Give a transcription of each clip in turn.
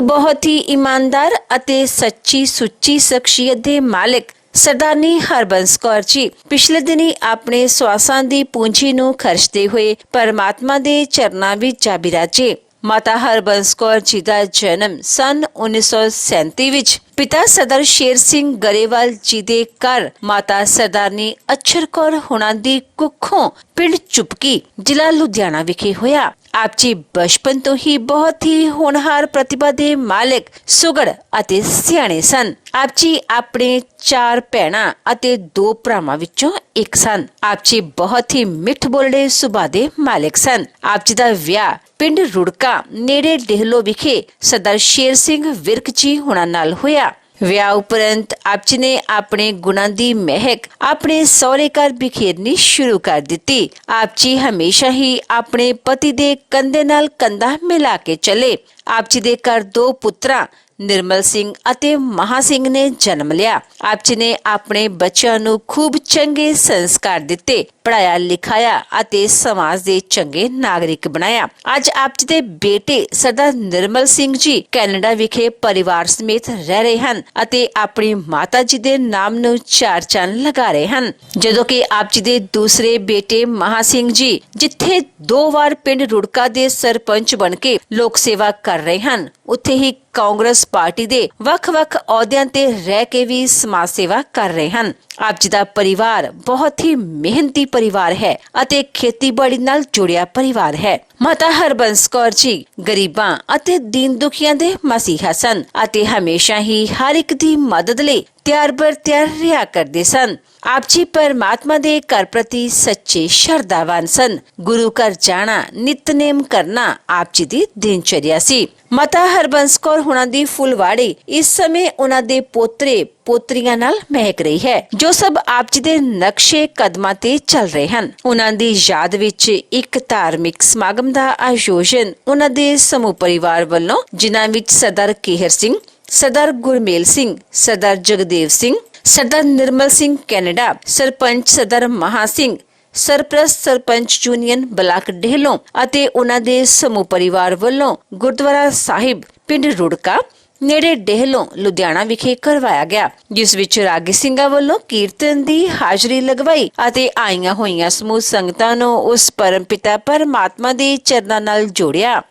बहुत ही ईमानदार ਅਤੇ ਸੱਚੀ ਸੁੱਚੀ ਸ਼ਖਸੀਅਤ ਦੇ ਮਾਲਕ ਸਰਦਾਰਨੀ ਹਰਬੰਸ ਕੌਰ ਜੀ ਪਿਛਲੇ ਦਿਨੀ ਆਪਣੇ ਸਵਾਸਾਂ ਦੀ ਪੂੰਜੀ ਨੂੰ ਖਰਚਦੇ ਹੋਏ ਪਰਮਾਤਮਾ ਦੇ ਚਰਨਾਂ ਵਿੱਚ ਜਾ ਬਿਰਾਜੇ। ਮਾਤਾ ਹਰਬੰਸ ਕੌਰ ਜੀ ਦਾ ਜਨਮ ਸਨ 1937 ਵਿੱਚ ਪਿਤਾ ਸਰਦਾਰ ਸ਼ੇਰ ਸਿੰਘ ਗਰੇਵਾਲ ਜੀ ਦੇ ਘਰ ਮਾਤਾ ਸਰਦਾਰਨੀ ਅਛਰ ਕੌਰ ਹੁਣਾਂ ਦੀ ਕੁੱਖੋਂ ਪਿੰਡ ਚੁਪਕੀ ਜ਼ਿਲ੍ਹਾ ਲੁਧਿਆਣਾ ਵਿਖੇ ਹੋਇਆ। ਆਪ ਜੀ ਬਚਪਨ ਤੋਂ ਹੀ ਬਹੁਤ ਹੀ ਹੋਣਹਾਰ ਪ੍ਰਤਿਭਾ ਦੇ ਮਾਲਕ ਸੁਗੜ ਅਤੇ ਸਿਆਣੇ ਸਨ। ਆਪ ਜੀ ਆਪਣੇ 4 ਭੈਣਾਂ ਅਤੇ 2 ਭਰਾਵਾਂ ਵਿੱਚੋਂ ਇੱਕ ਸਨ। ਆਪ ਜੀ ਬਹੁਤ ਹੀ ਮਿੱਠ ਬੋਲੜੇ ਸੁਭਾਅ ਦੇ ਮਾਲਕ ਸਨ। ਆਪ ਜੀ ਦਾ ਵਿਆਹ ਪਿੰਡ ਰੁੜਕਾ ਨੇੜੇ ਡੇਹਲੋ ਵਿਖੇ ਸਰਦਾਰ ਸ਼ੇਰ ਸਿੰਘ ਵਿਰਕ ਜੀ ਹੁਣਾਂ ਨਾਲ ਹੋਇਆ। ਵਿਆਹ ਉਪਰੰਤ ਆਪ ਜੀ ਨੇ ਆਪਣੇ ਗੁਣਾਂ ਦੀ ਮਹਿਕ ਆਪਣੇ ਸਹੁਰੇ ਘਰ ਬਿਖੇਰਨੀ ਸ਼ੁਰੂ ਕਰ ਦਿੱਤੀ। ਆਪ ਜੀ ਹਮੇਸ਼ਾ ਹੀ ਆਪਣੇ ਪਤੀ ਦੇ ਕੰਧੇ ਨਾਲ ਕੰਧਾ ਮਿਲਾ ਕੇ ਚੱਲੇ। ਆਪ ਜੀ ਦੇ ਘਰ 2 ਪੁੱਤਰਾਂ ਨਿਰਮਲ ਸਿੰਘ ਅਤੇ ਮਹਾ ਸਿੰਘ ਨੇ ਜਨਮ ਲਿਆ। ਆਪ ਜੀ ਨੇ ਆਪਣੇ ਬੱਚਿਆਂ ਨੂੰ ਖੂਬ ਚੰਗੇ ਸੰਸਕਾਰ ਦਿੱਤੇ, ਪੜਾਇਆ ਲਿਖਾਇਆ ਅਤੇ ਸਮਾਜ ਦੇ ਚੰਗੇ ਨਾਗਰਿਕ ਬਣਾਇਆ। ਅੱਜ ਆਪ ਜੀ ਦੇ ਬੇਟੇ ਸਰਦਾਰ ਨਿਰਮਲ ਸਿੰਘ ਜੀ ਕੈਨੇਡਾ ਵਿਖੇ ਪਰਿਵਾਰ ਸਮੇਤ ਰਹਿ ਰਹੇ ਹਨ ਅਤੇ ਆਪਣੀ ਮਾਤਾ ਜੀ ਦੇ ਨਾਮ ਨੂੰ 4 ਚੰਨ ਲਗਾ ਰਹੇ ਹਨ। ਜਦੋਂ ਕਿ ਆਪ ਜੀ ਦੇ ਦੂਸਰੇ ਬੇਟੇ ਮਹਾ ਸਿੰਘ ਜੀ ਜਿੱਥੇ 2 ਵਾਰ ਪਿੰਡ ਰੁੜਕਾ ਦੇ ਸਰਪੰਚ ਬਣ ਕੇ ਲੋਕ ਸੇਵਾ ਕਰ ਰਹੇ ਹਨ, ਉੱਥੇ ਹੀ ਕਾਂਗਰਸ ਪਾਰਟੀ ਦੇ ਵੱਖ-ਵੱਖ ਅਹੁਦਿਆਂ ਤੇ ਰਹਿ ਕੇ ਵੀ ਸਮਾਜ ਸੇਵਾ ਕਰ ਰਹੇ ਹਨ। ਆਪ ਜੀ ਦਾ ਪਰਿਵਾਰ ਬਹੁਤ ਹੀ ਮਿਹਨਤੀ ਪਰਿਵਾਰ ਹੈ ਅਤੇ ਖੇਤੀਬਾੜੀ ਨਾਲ ਜੁੜਿਆ ਪਰਿਵਾਰ ਹੈ। ਮਾਤਾ ਹਰਬੰਸ ਕੌਰ ਜੀ ਗਰੀਬਾਂ ਅਤੇ ਦੀਨ ਦੁਖੀਆਂ ਦੇ ਮਸੀਹਾ ਸਨ ਅਤੇ ਹਮੇਸ਼ਾ ਹੀ ਹਰ ਇੱਕ ਦੀ ਮਦਦ ਲਈ ਤਿਆਰ ਬਰ ਤਿਆਰ ਰਿਹਾ ਕਰਦੇ ਸਨ। ਆਪ ਜੀ ਪਰਮਾਤਮਾ ਦੇ ਘਰ ਪ੍ਰਤੀ ਸੱਚੇ ਸ਼ਰਧਾਵਾਨ ਸਨ। ਗੁਰੂ ਘਰ ਜਾਣਾ, ਨਿਤਨੇਮ ਕਰਨਾ ਆਪ ਜੀ ਦੀ ਦਿਨਚਰਿਆ ਸੀ। ਮਾਤਾ ਹਰਬੰਸ ਕੌਰ ਹੁਣਾਂ ਦੀ ਫੁਲਵਾੜੀ ਇਸ ਸਮੇਂ ਉਹਨਾਂ ਦੇ ਪੋਤਰੇ ਪੋਤਰੀਆਂ ਨਾਲ ਮਹਿਕ ਰਹੀ ਹੈ, ਜੋ ਸਭ ਆਪ ਜੀ ਦੇ ਨਕਸ਼ੇ ਕਦਮਾਂ ਤੇ ਚੱਲ ਰਹੇ ਹਨ। ਉਹਨਾਂ ਦੀ ਯਾਦ ਵਿੱਚ ਇੱਕ ਧਾਰਮਿਕ ਸਮਾਗਮ ਦਾ ਆਯੋਜਨ ਉਹਨਾਂ ਦੇ ਸਮੂਹ ਪਰਿਵਾਰ ਵੱਲੋਂ, ਜਿਨ੍ਹਾਂ ਵਿੱਚ ਸਰਦਾਰ ਕੇਹਰ ਸਿੰਘ, ਸਰਦਾਰ ਗੁਰਮੇਲ ਸਿੰਘ, ਸਰਦਾਰ ਜਗਦੇਵ ਸਿੰਘ, ਸਰਦਾਰ ਨਿਰਮਲ ਸਿੰਘ ਕੈਨੇਡਾ, ਸਰਪੰਚ ਸਰਦਾਰ ਮਹਾ ਸਿੰਘ, ਸਰਪ੍ਰਸਤ ਸਰਪੰਚ ਯੂਨੀਅਨ ਬਲਾਕ ਡੇਹਲੋਂ ਅਤੇ ਉਹਨਾਂ ਦੇ ਸਮੂਹ ਪਰਿਵਾਰ ਵੱਲੋਂ ਗੁਰਦੁਆਰਾ ਸਾਹਿਬ ਪਿੰਡ ਰੁੜਕਾ ਨੇੜੇ ਡੇਹਲੋਂ ਲੁਧਿਆਣਾ ਵਿਖੇ ਕਰਵਾਇਆ ਗਿਆ, ਜਿਸ ਵਿੱਚ ਰਾਗੀ ਸਿੰਘਾਂ ਵੱਲੋਂ ਕੀਰਤਨ ਦੀ ਹਾਜ਼ਰੀ ਲਗਵਾਈ ਅਤੇ ਆਈਆਂ ਹੋਈਆਂ ਸਮੂਹ ਸੰਗਤਾਂ ਨੂੰ ਉਸ ਪਰਮ ਪਿਤਾ ਪਰਮਾਤਮਾ ਦੇ ਚਰਨਾਂ ਨਾਲ ਜੋੜਿਆ।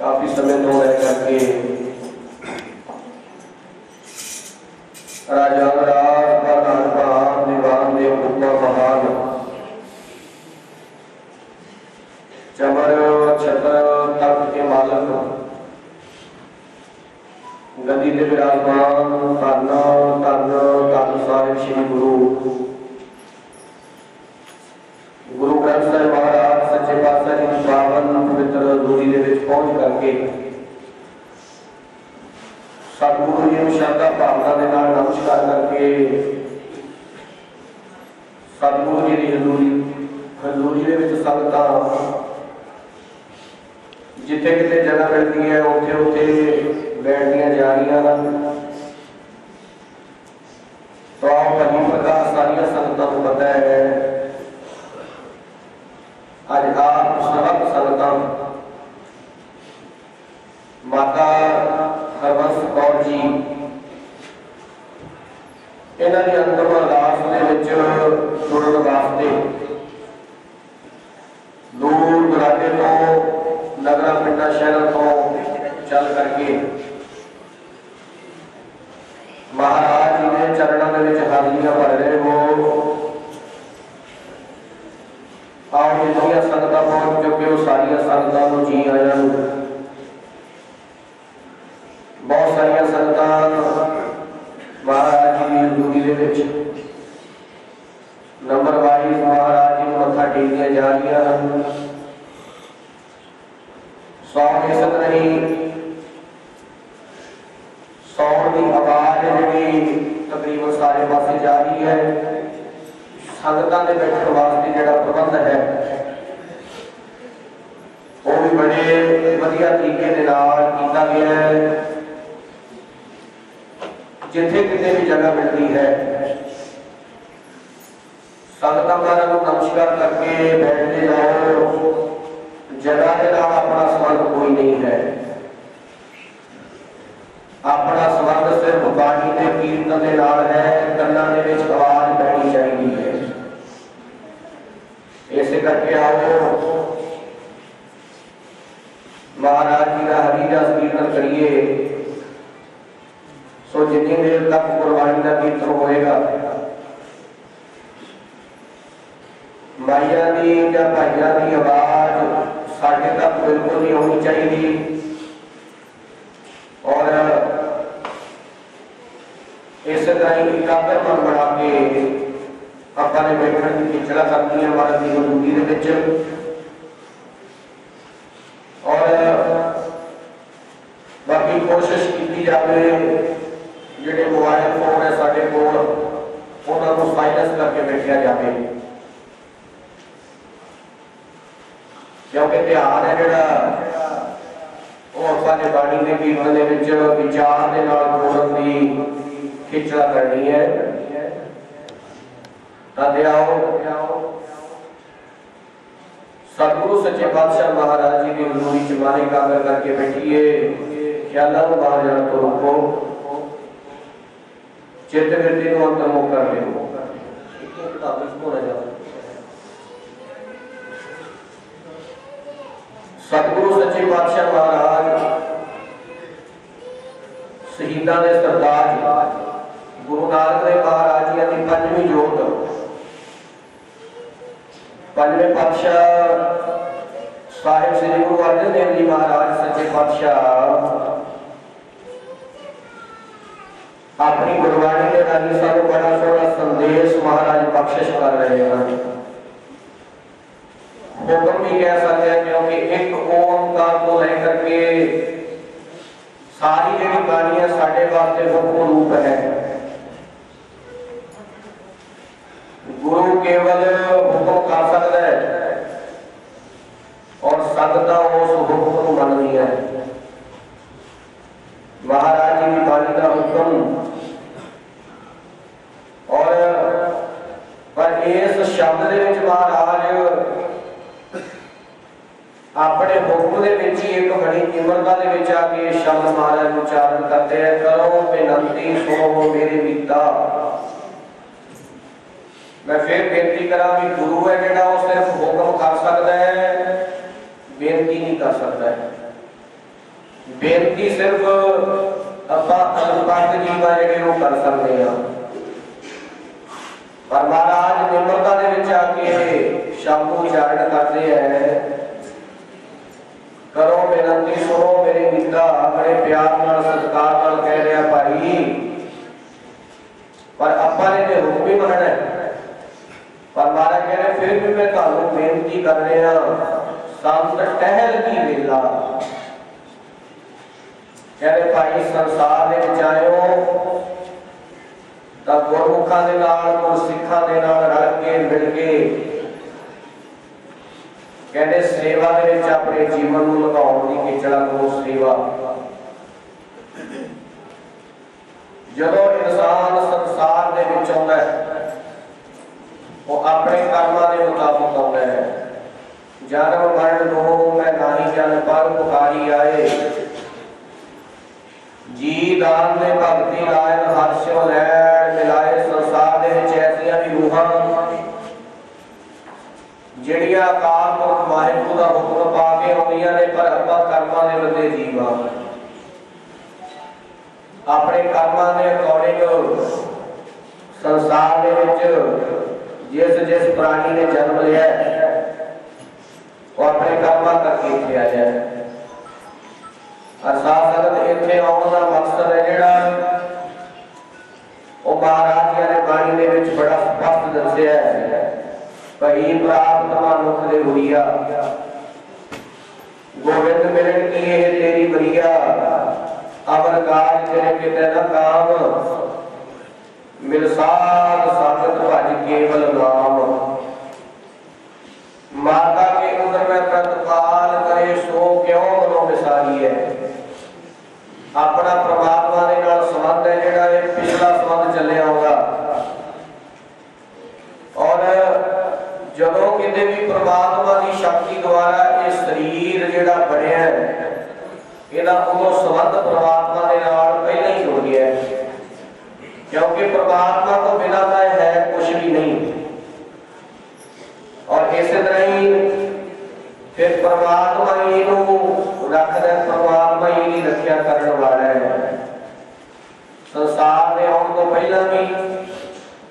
काफी समय तो रह करके राजान राज का निवान दे पुत्र महान चमर छतर तख्त के मालक गदी दे विराजमान धन धन धन साहिब श्री गुरु ग्रंथ साहिब महाराज सच्चे पातशाह जी की पावन पवित्र धूरी दे विच पहुंच करके सतगुरु जी को श्रद्धा भावना के नाल नमस्कार करके सतगुरु जी की हजूरी दे विच संगतां जिथे किते जगह मिलती है उथे उथे बैठदियां जा रही तो भली प्रकार सारिया संगतां को पता है अज आप सबक संगतां माता हरबंस कौर जी इन्हां दी अंतिम अरदास दे विच जुड़न वास्ते दूर दराजे तो नगरा पिंडा शहरों तो चल करके महाराज जी के चरणों के हाजिरियां भर रहे हो और जितनी संगत पहुंच चुके हो सारिया संगतों को जी आया बहुत सारिया संगत महाराज जी की हजूरी के नंबर वाइज महाराज जी को मत्था टेकदियां जा रही सौ फीसद नहीं सौ की आवाज जी तकरीबन सारे पासे जा रही है संगतां दे बैठण वास्ते जिहड़ा प्रबंध है वो भी बड़े वधिया तरीके दे नाल कीता गया है जिथे किते भी जगह मिलती है संगतां महाराज को नमस्कार करके बैठते जाओ जगह के नाल अपना संबंध कोई नहीं है अपना संबंध सिर्फ बाणी के कीर्तन के नाल है कन्नां दे विच आवाज बैठनी चाहिए है ऐसे करके आओ महाराज जी का हरिदास कीर्तन करिए सो जितनी देर तक गुरबाणी का कीर्तन होएगा माइया दी या भाइया दी आवाज साढ़े तक बिल्कुल नहीं होनी चाहिए और इस तरह ही एकाग्र मन बना के अपने बैठने की खिचड़ा करनी है हमारे की हजूरी और बाकी कोशिश की जाए जिहड़े मोबाइल फोन है साडे कोल उन्हां नूं साइलेंस करके बैठा जाए क्योंकि ध्यान है जिहड़ा वो अपने बाणी के कीर्तन दे विच विचार दे नाल जोड़न दी खिचड़ा करनी है सतगुरु सच्चे पातशाह महाराज जी की हजूरी च मारे कागर करके बैठिए ख्यालों को बाहर जाने तो रोको चित्त वृत्ति को अंतर्मुख कर लियो। किताब इसको न जाओ। सतगुरु सच्चे पातशाह महाराज शहीदां दे सरताज गुरु नानक देव महाराज जी की पंजवीं जोत पंजवें पातशाह साहिब श्री गुरु अर्जन देव जी महाराज सच्चे पातशाह अपनी गुरबाणी के राही सानू बड़ा सोहना संदेश महाराज बख्शिश कर रहे हैं। हुक्म भी कह सकते हैं क्योंकि एक ओंकार को लेकर के सारी जी बाणियां साढ़े वास्ते हुक्म रूप है। गुरु केवल हुक्म कर सकता है और संगतां उस हुक्म को मनदी है। महाराज जी की बाणी का हुक्म और पर इस शब्द दे विच महाराज अपने हुक्म दे विच ही एक बड़ी निम्रता दे विच आके शब्द महाराज उच्चारण करते हैं। करो बेनती सुनो मेरे मित्ता। मैं फिर बेनती करा भी गुरु है जिहड़ा वो सिर्फ हुक्म कर सकता है, बेनती नहीं कर सकता है। बेनती सिर्फ अल्पभक्त जीव है जिहड़े वो कर सकते हैं। पर महाराज निम्रता दे विच आके शब्द उच्चारण करते हैं। करो बेनती सुनो मेरे मित्रा। बड़े प्यार नाल सत्कार नाल कह रहा भाई, पर आपां ने ते हुक्म ही मनना है। पर महाराज कह रहे फिर भी मैं तुहानू बेनती कर रहा संत टहल की वेला। कह रहे भाई संसार दे विच आयो तां गुरमुखां दे नाल गुरसिखां दे नाल रल के मिल के कहते सेवा दे विच अपने जीवन नूं लगाउण दी खिचड़ा करो। सेवा जदों इंसान संसार दे विच आउंदा है वो अपने कर्मां दे मुताबिक आउंदा है। जन्म मरण दोह मैं नाही जन पर पुकारी आए। जी दान दे भगती लायन हर्ष लैण मिलाए। संसार दे विच ऐसियां भी रूहां ਜਿਹੜੀਆਂ ਅਕਾਲ ਪੁਰਖ ਵਾਹਿਗੁਰੂ ਦਾ ਹੁਕਮ ਪਾ ਕੇ ਆਉਂਦੀਆਂ ਨੇ, ਪਰ ਆਪਾਂ ਕਰਮਾਂ ਦੇ ਬੰਦੇ ਜੀਵ ਆ। ਆਪਣੇ ਕਰਮਾਂ ਦੇ ਅਕੋਰਡਿੰਗ ਸੰਸਾਰ ਦੇ ਵਿੱਚ ਜਿਸ ਪ੍ਰਾਣੀ ਨੇ ਜਨਮ ਲਿਆ ਉਹ ਆਪਣੇ ਕਰਮਾਂ ਕਰਕੇ ਇੱਥੇ ਆਇਆ ਹੈ। ਅਰਸਾਦ ਸੰਗਤ ਇੱਥੇ ਆਉਣ ਦਾ ਮਕਸਦ ਹੈ ਜਿਹੜਾ ਉਹ ਮਹਾਰਾਜ ਜੀ ਨੇ ਬਾਣੀ ਦੇ ਵਿੱਚ ਬੜਾ ਸਪਸ਼ਟ ਦੱਸਿਆ ਹੈ। भई प्राप्त मनुख दे हुइया गोविंद मिलन की है तेरी बरिया। अवर काज तेरे किते न काम मिल साध संगत भज केवल नाम। माता के उदर में प्रतिपाल करे सो क्यों मनो विसारी है। अपना परमात्मा दे नाल संबंध है जिहड़ा ये पिछला संबंध चलिया होगा और ਜਦੋਂ ਕਿਤੇ ਵੀ ਪ੍ਰਮਾਤਮਾ ਦੀ ਸ਼ਕਤੀ ਦੁਆਰਾ ਇਹ ਸਰੀਰ ਜਿਹੜਾ ਬਣਿਆ ਇਹਦਾ ਉਦੋਂ ਸੰਬੰਧ ਪ੍ਰਮਾਤਮਾ ਦੇ ਨਾਲ ਪਹਿਲਾਂ ਹੀ ਜੁੜ ਗਿਆ ਕਿਉਂਕਿ ਪ੍ਰਮਾਤਮਾ ਤੋਂ ਬਿਨਾਂ ਤਾਂ ਹੈ ਕੁਝ ਵੀ ਨਹੀਂ। ਔਰ ਇਸੇ ਤਰ੍ਹਾਂ ਹੀ ਫਿਰ ਪ੍ਰਮਾਤਮਾ ਹੀ ਇਹਨੂੰ ਰੱਖਦਾ, ਪ੍ਰਮਾਤਮਾ ਹੀ ਇਹਦੀ ਰੱਖਿਆ ਕਰਨ ਵਾਲਾ ਹੈ। ਸੰਸਾਰ ਦੇ ਆਉਣ ਤੋਂ ਪਹਿਲਾਂ ਵੀ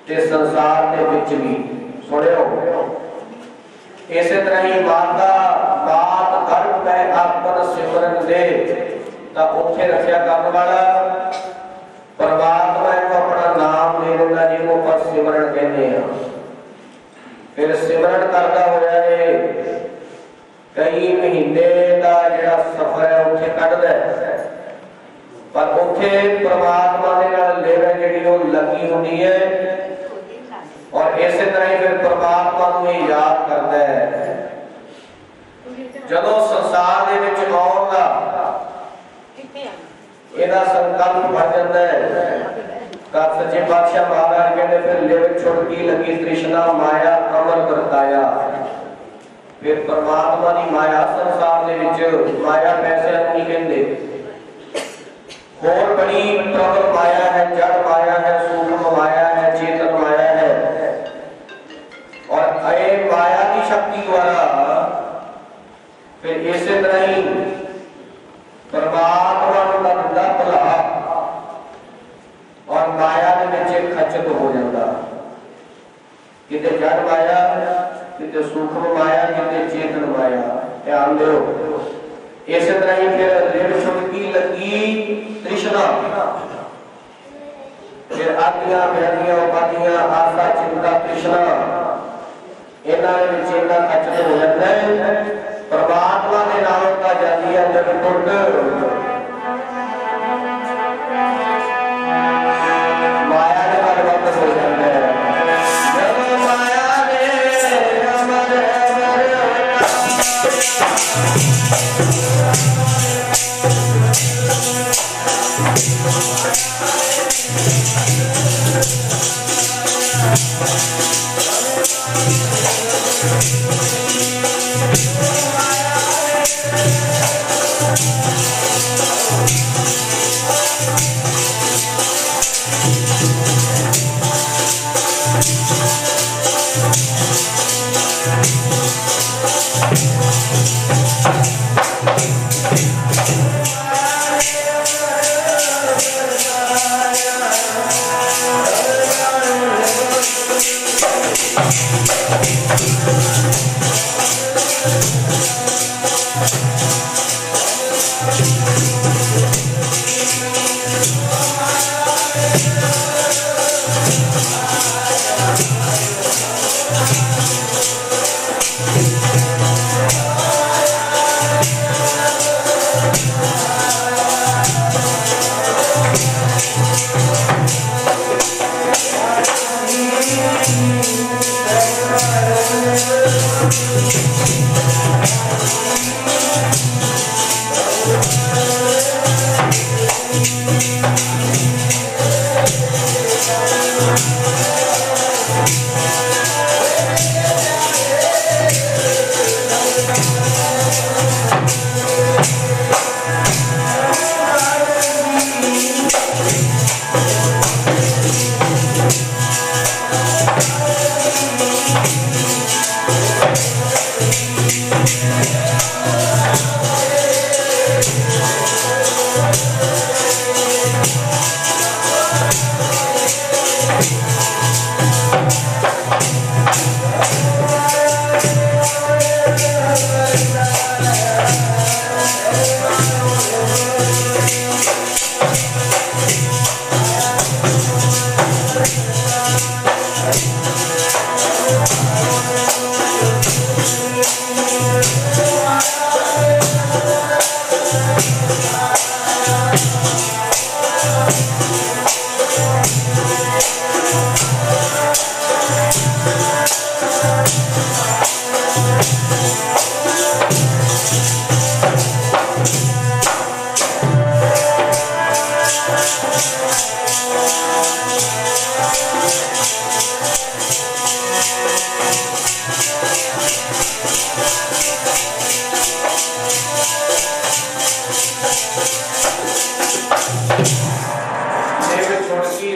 ਤੇ ਸੰਸਾਰ ਦੇ ਵਿੱਚ ਵੀ। सुनियो इसे तरह ही माता बात गर्भ में आपन सिमरन दे ता उत्थे रखिया करने वाला परमात्मा को अपना नाम दे देना जिसको पर सिमरन कहते हैं। फिर सिमरन करता होया है कई महीने का जिहड़ा सफर है उत्थे कटदा है पर उत्थे परमात्मा दे नाल लेवे जिहड़ी वो लगी हुंदी है और इसे तरह ही फिर परमात्मा को ही याद करता है। जदों संसार दे विच आउण दा इहदा संकल्प बन जाता है तां सच्चे पातशाह महाराज कहते फिर लिव छुड़की लगी तृष्णा माया अमर करताया। फिर परमात्मा दी माया संसार दे विच माया पैसे नहीं कहते होर बड़ी प्रबल माया है, जड़ माया है, सूक्ष्म और माया दे विच खचत हो जाता। किते जड़ माया, किते सूक्ष्म माया, किते चेतन माया। ध्यान दो। इस तरह ही फिर लिव छुटकी लगी तृष्णा, फिर आदियां व्याधियां उपाधियां आशा चिंता तृष्णा, इन्हां दे विच इन्ना खचत हो जाता है। परमात्मा दे नाम का जाती है जब टुट माया दे नाल वापस हो जाता है। जब माया दे अमर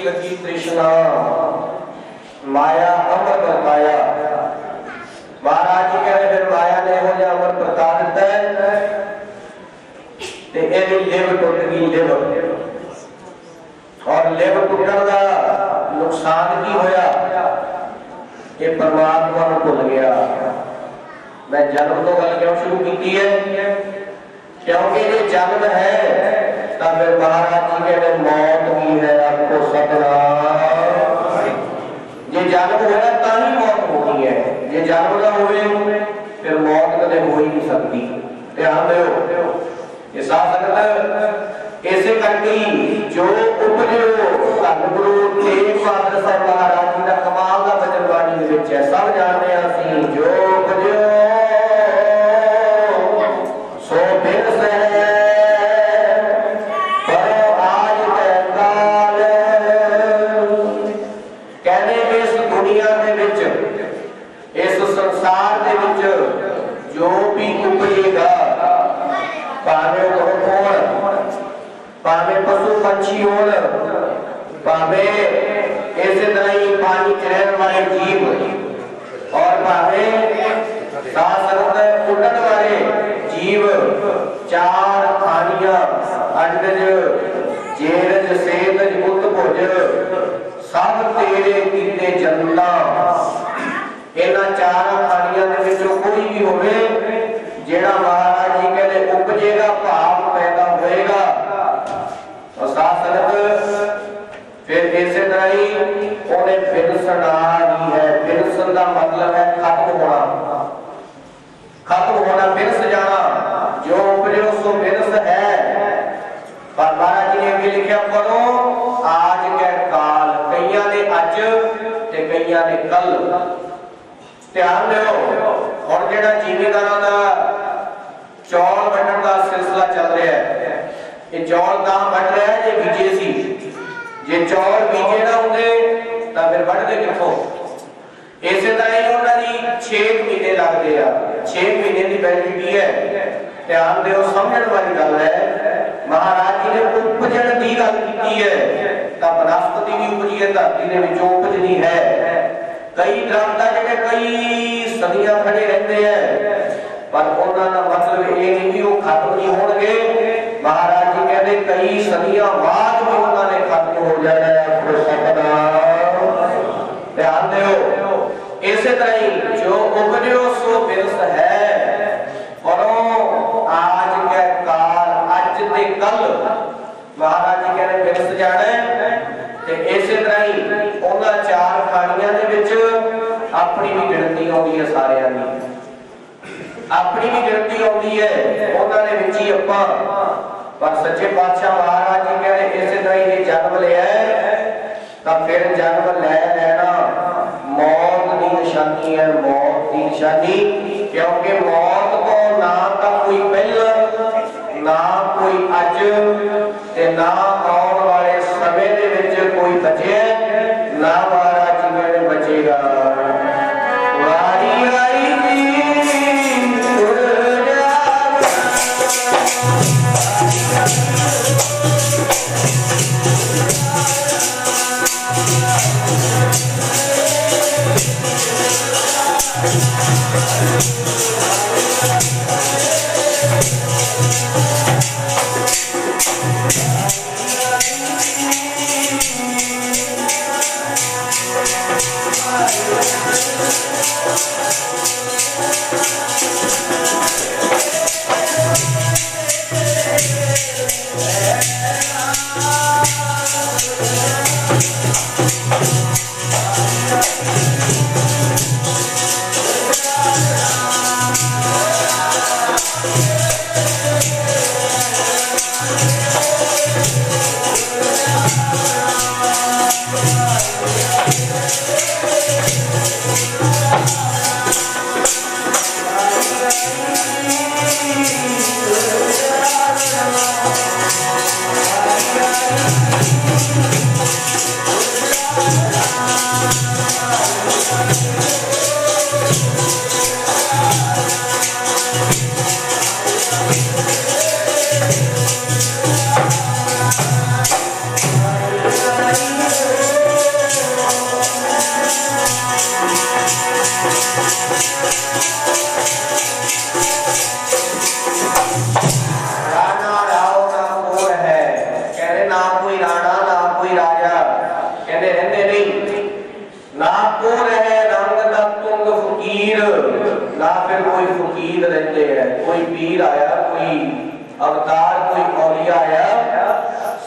लगी तृष्णा माया अमर बताया। महाराज जी कह रहे फिर माया ने हो जा अमर बता दिता है ते एदी लिव टुट गई लिव। और लिव टुटण दा नुकसान की होया, ये परमात्मा को भुल गया। मैं जन्म तो गल क्यों शुरू की है, क्योंकि ये जन्म है तब महाराज जी कहते मौत भी है आपको सतनाम। ये जन्म होना ताही मौत होनी है, ये जन्म ना होवे फिर मौत कदे हो ही नहीं सकती। ध्यान दो। ये साथ ऐसे करके जो उपजो धन गुरु तेग बहादुर साहब महाराज जी का कमाल का वचन बाणी दे विच है। सब जानते हैं ਅਸੀਂ जो उपजो सो फिर सह संसार दे विच जो भी उपजेगा भावे होण भावे पशु पंछी होण भावे इस तरह ही पानी च रहने वाले जीव और भावे साथ उड़न वाले जीव, चार खानियां अडगज जेरज सेतज बुत ਭੁਜ ਸਭ ਤੇਰੇ ਕੀਤੇ ਜਨਤਾ। ਇਹਨਾਂ ਚਾਰਾਂ ਖਾਣੀਆਂ ਦੇ ਵਿੱਚੋਂ ਕੋਈ ਵੀ ਹੋਵੇ ਜਿਹੜਾ ਮਹਾਰਾਜ ਜੀ ਕਹਿੰਦੇ ਉਪਜੇਗਾ, ਭਾਵ ਪੈਦਾ ਹੋਏਗਾ। ਸਾਧ ਸੰਗਤ ਫਿਰ ਇਸੇ ਤਰ੍ਹਾਂ ਹੀ ਉਹਨੇ ਬਿਨਸਣਾ ਹੀ ਹੈ। ਬਿਨਸਣ ਦਾ ਮਤਲਬ ਹੈ ਖਤਮ ਹੋਣਾ, ਖਤਮ ਹੋਣਾ, ਬਿਨਸ ਜਾਣਾ। ਜੋ ਉਪਜਿਓ ਸੋ ਬਿਨਸ ਹੈ। ਪਰ ਮਹਾਰਾਜ ਜੀ ਨੇ ਅੱਗੇ ਲਿਖਿਆ ਪੜੋ ਆਜ ਕੈ ਕਾਲ। ਕਈਆਂ ਦੇ ਅੱਜ ਤੇ ਕਈਆਂ ਦੇ ਕੱਲ। ਧਿਆਨ ਦਿਓ, ਹੁਣ ਜਿਹੜਾ ਜ਼ਿਮੀਂਦਾਰਾਂ ਦਾ ਚੌਲ ਵੱਢਣ ਦਾ ਸਿਲਸਿਲਾ ਚੱਲ ਰਿਹਾ ਹੈ, ਇਹ ਚੌਲ ਤਾਂ ਵੱਢ ਰਿਹਾ ਜੇ ਬੀਜੇ ਸੀ। ਜੇ ਚੌਲ ਬੀਜੇ ਨਾ ਹੁੰਦੇ ਤਾਂ ਫਿਰ ਵੱਢਦੇ ਕਿੱਥੋਂ? ਇਸੇ ਤਰ੍ਹਾਂ ਹੀ ਉਹਨਾਂ ਦੀ 6 ਮਹੀਨੇ ਲੱਗਦੇ ਆ। 6 ਮਹੀਨੇ ਦੀ ਵੈਲਿਡਿਟੀ ਹੈ। ਧਿਆਨ ਦਿਓ, ਸਮਝਣ ਵਾਲੀ ਗੱਲ ਹੈ। ਮਹਾਰਾਜ ਜੀ ਨੇ ਉਪਜਣ ਦੀ ਗੱਲ ਕੀਤੀ ਹੈ ਤਾਂ ਬਨਸਪਤੀ ਵੀ ਉਪਜੀ ਹੈ, ਧਰਤੀ ਦੇ ਵਿੱਚੋਂ ਉਪਜਦੀ ਹੈ। ਕਈ ਦਰਖਤ ਆ ਜਿਹੜੇ ਕਈ ਸਦੀਆਂ ਖੜੇ ਰਹਿੰਦੇ ਆ, ਪਰ ਉਹਨਾਂ ਦਾ ਮਤਲਬ ਇਹ ਨਹੀਂ ਕਿ ਉਹ ਖਤਮ ਨਹੀਂ ਹੋਣਗੇ। ਮਹਾਰਾਜ ਜੀ ਕਹਿੰਦੇ ਕਈ ਸਦੀਆਂ ਬਾਅਦ ਵੀ ਉਹਨਾਂ ਨੇ ਖਤਮ ਹੋ ਜਾਣਾ ਹੈ। ਧਿਆਨ ਦਿਓ, ਇਸੇ ਤਰ੍ਹਾਂ ਹੀ ਜੋ ਉਪਜਿਓ ਸੋ ਬਿਰਸ ਹੈ। ਪਰੋ ਆਜ ਕੈ ਕਾਲ, ਅੱਜ ਤੇ ਕੱਲ ਮਹਾਰਾਜ ਜੀ ਕਹਿੰਦੇ ਬਿਰਸ ਜਾਣਾ। ਤੇ ਇਸੇ ਤਰ੍ਹਾਂ ਹੀ ਉਹਨਾਂ ਚਾਰ ਖਾਣੀਆਂ ਦੇ ਵਿੱਚ ਆਪਣੀ ਵੀ ਗਿਣਤੀ ਆਉਂਦੀ ਹੈ। ਸਾਰਿਆਂ ਦੀ ਆਪਣੀ ਵੀ ਗਿਣਤੀ ਆਉਂਦੀ ਹੈ, ਉਹਨਾਂ ਦੇ ਵਿੱਚ ਹੀ ਆਪਾਂ। ਪਰ ਸੱਚੇ ਪਾਤਸ਼ਾਹ ਮਹਾਰਾਜ ਜੀ ਕਹਿੰਦੇ ਇਸੇ ਤਰ੍ਹਾਂ ਹੀ ਜਨਮ ਲਿਆ ਤਾਂ ਫਿਰ ਜਨਮ ਲੈ ਲੈਣਾ ਮੌਤ ਦੀ ਨਿਸ਼ਾਨੀ ਹੈ। ਮੌਤ ਦੀ ਨਿਸ਼ਾਨੀ, ਕਿਉਂਕਿ ਮੌਤ ਤੋਂ ਨਾ ਤਾਂ ਕੋਈ ਪਹਿਲਾਂ, ਨਾ ਕੋਈ ਅੱਜ ਤੇ ਨਾ ਆਉਣ ਵਾਲੇ ਸਮੇਂ ਦੇ ਵਿੱਚ ਕੋਈ ਬਚਿਆ, ਨਾ ਮਹਾਰਾਜ ਜੀ ਕਹਿੰਦੇ ਬਚੇਗਾ। ਵਾਰੀ ਵਾਰੀ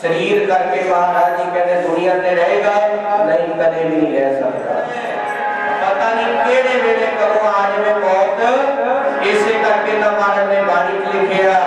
शरीर करके महाराज जी कहते दुनिया ते रहेगा नहीं, कदे भी नहीं रह सकता। पता नहीं केड़े वेले करो आज में मौत। इसे करके ना महाराज ने बाणी लिखिया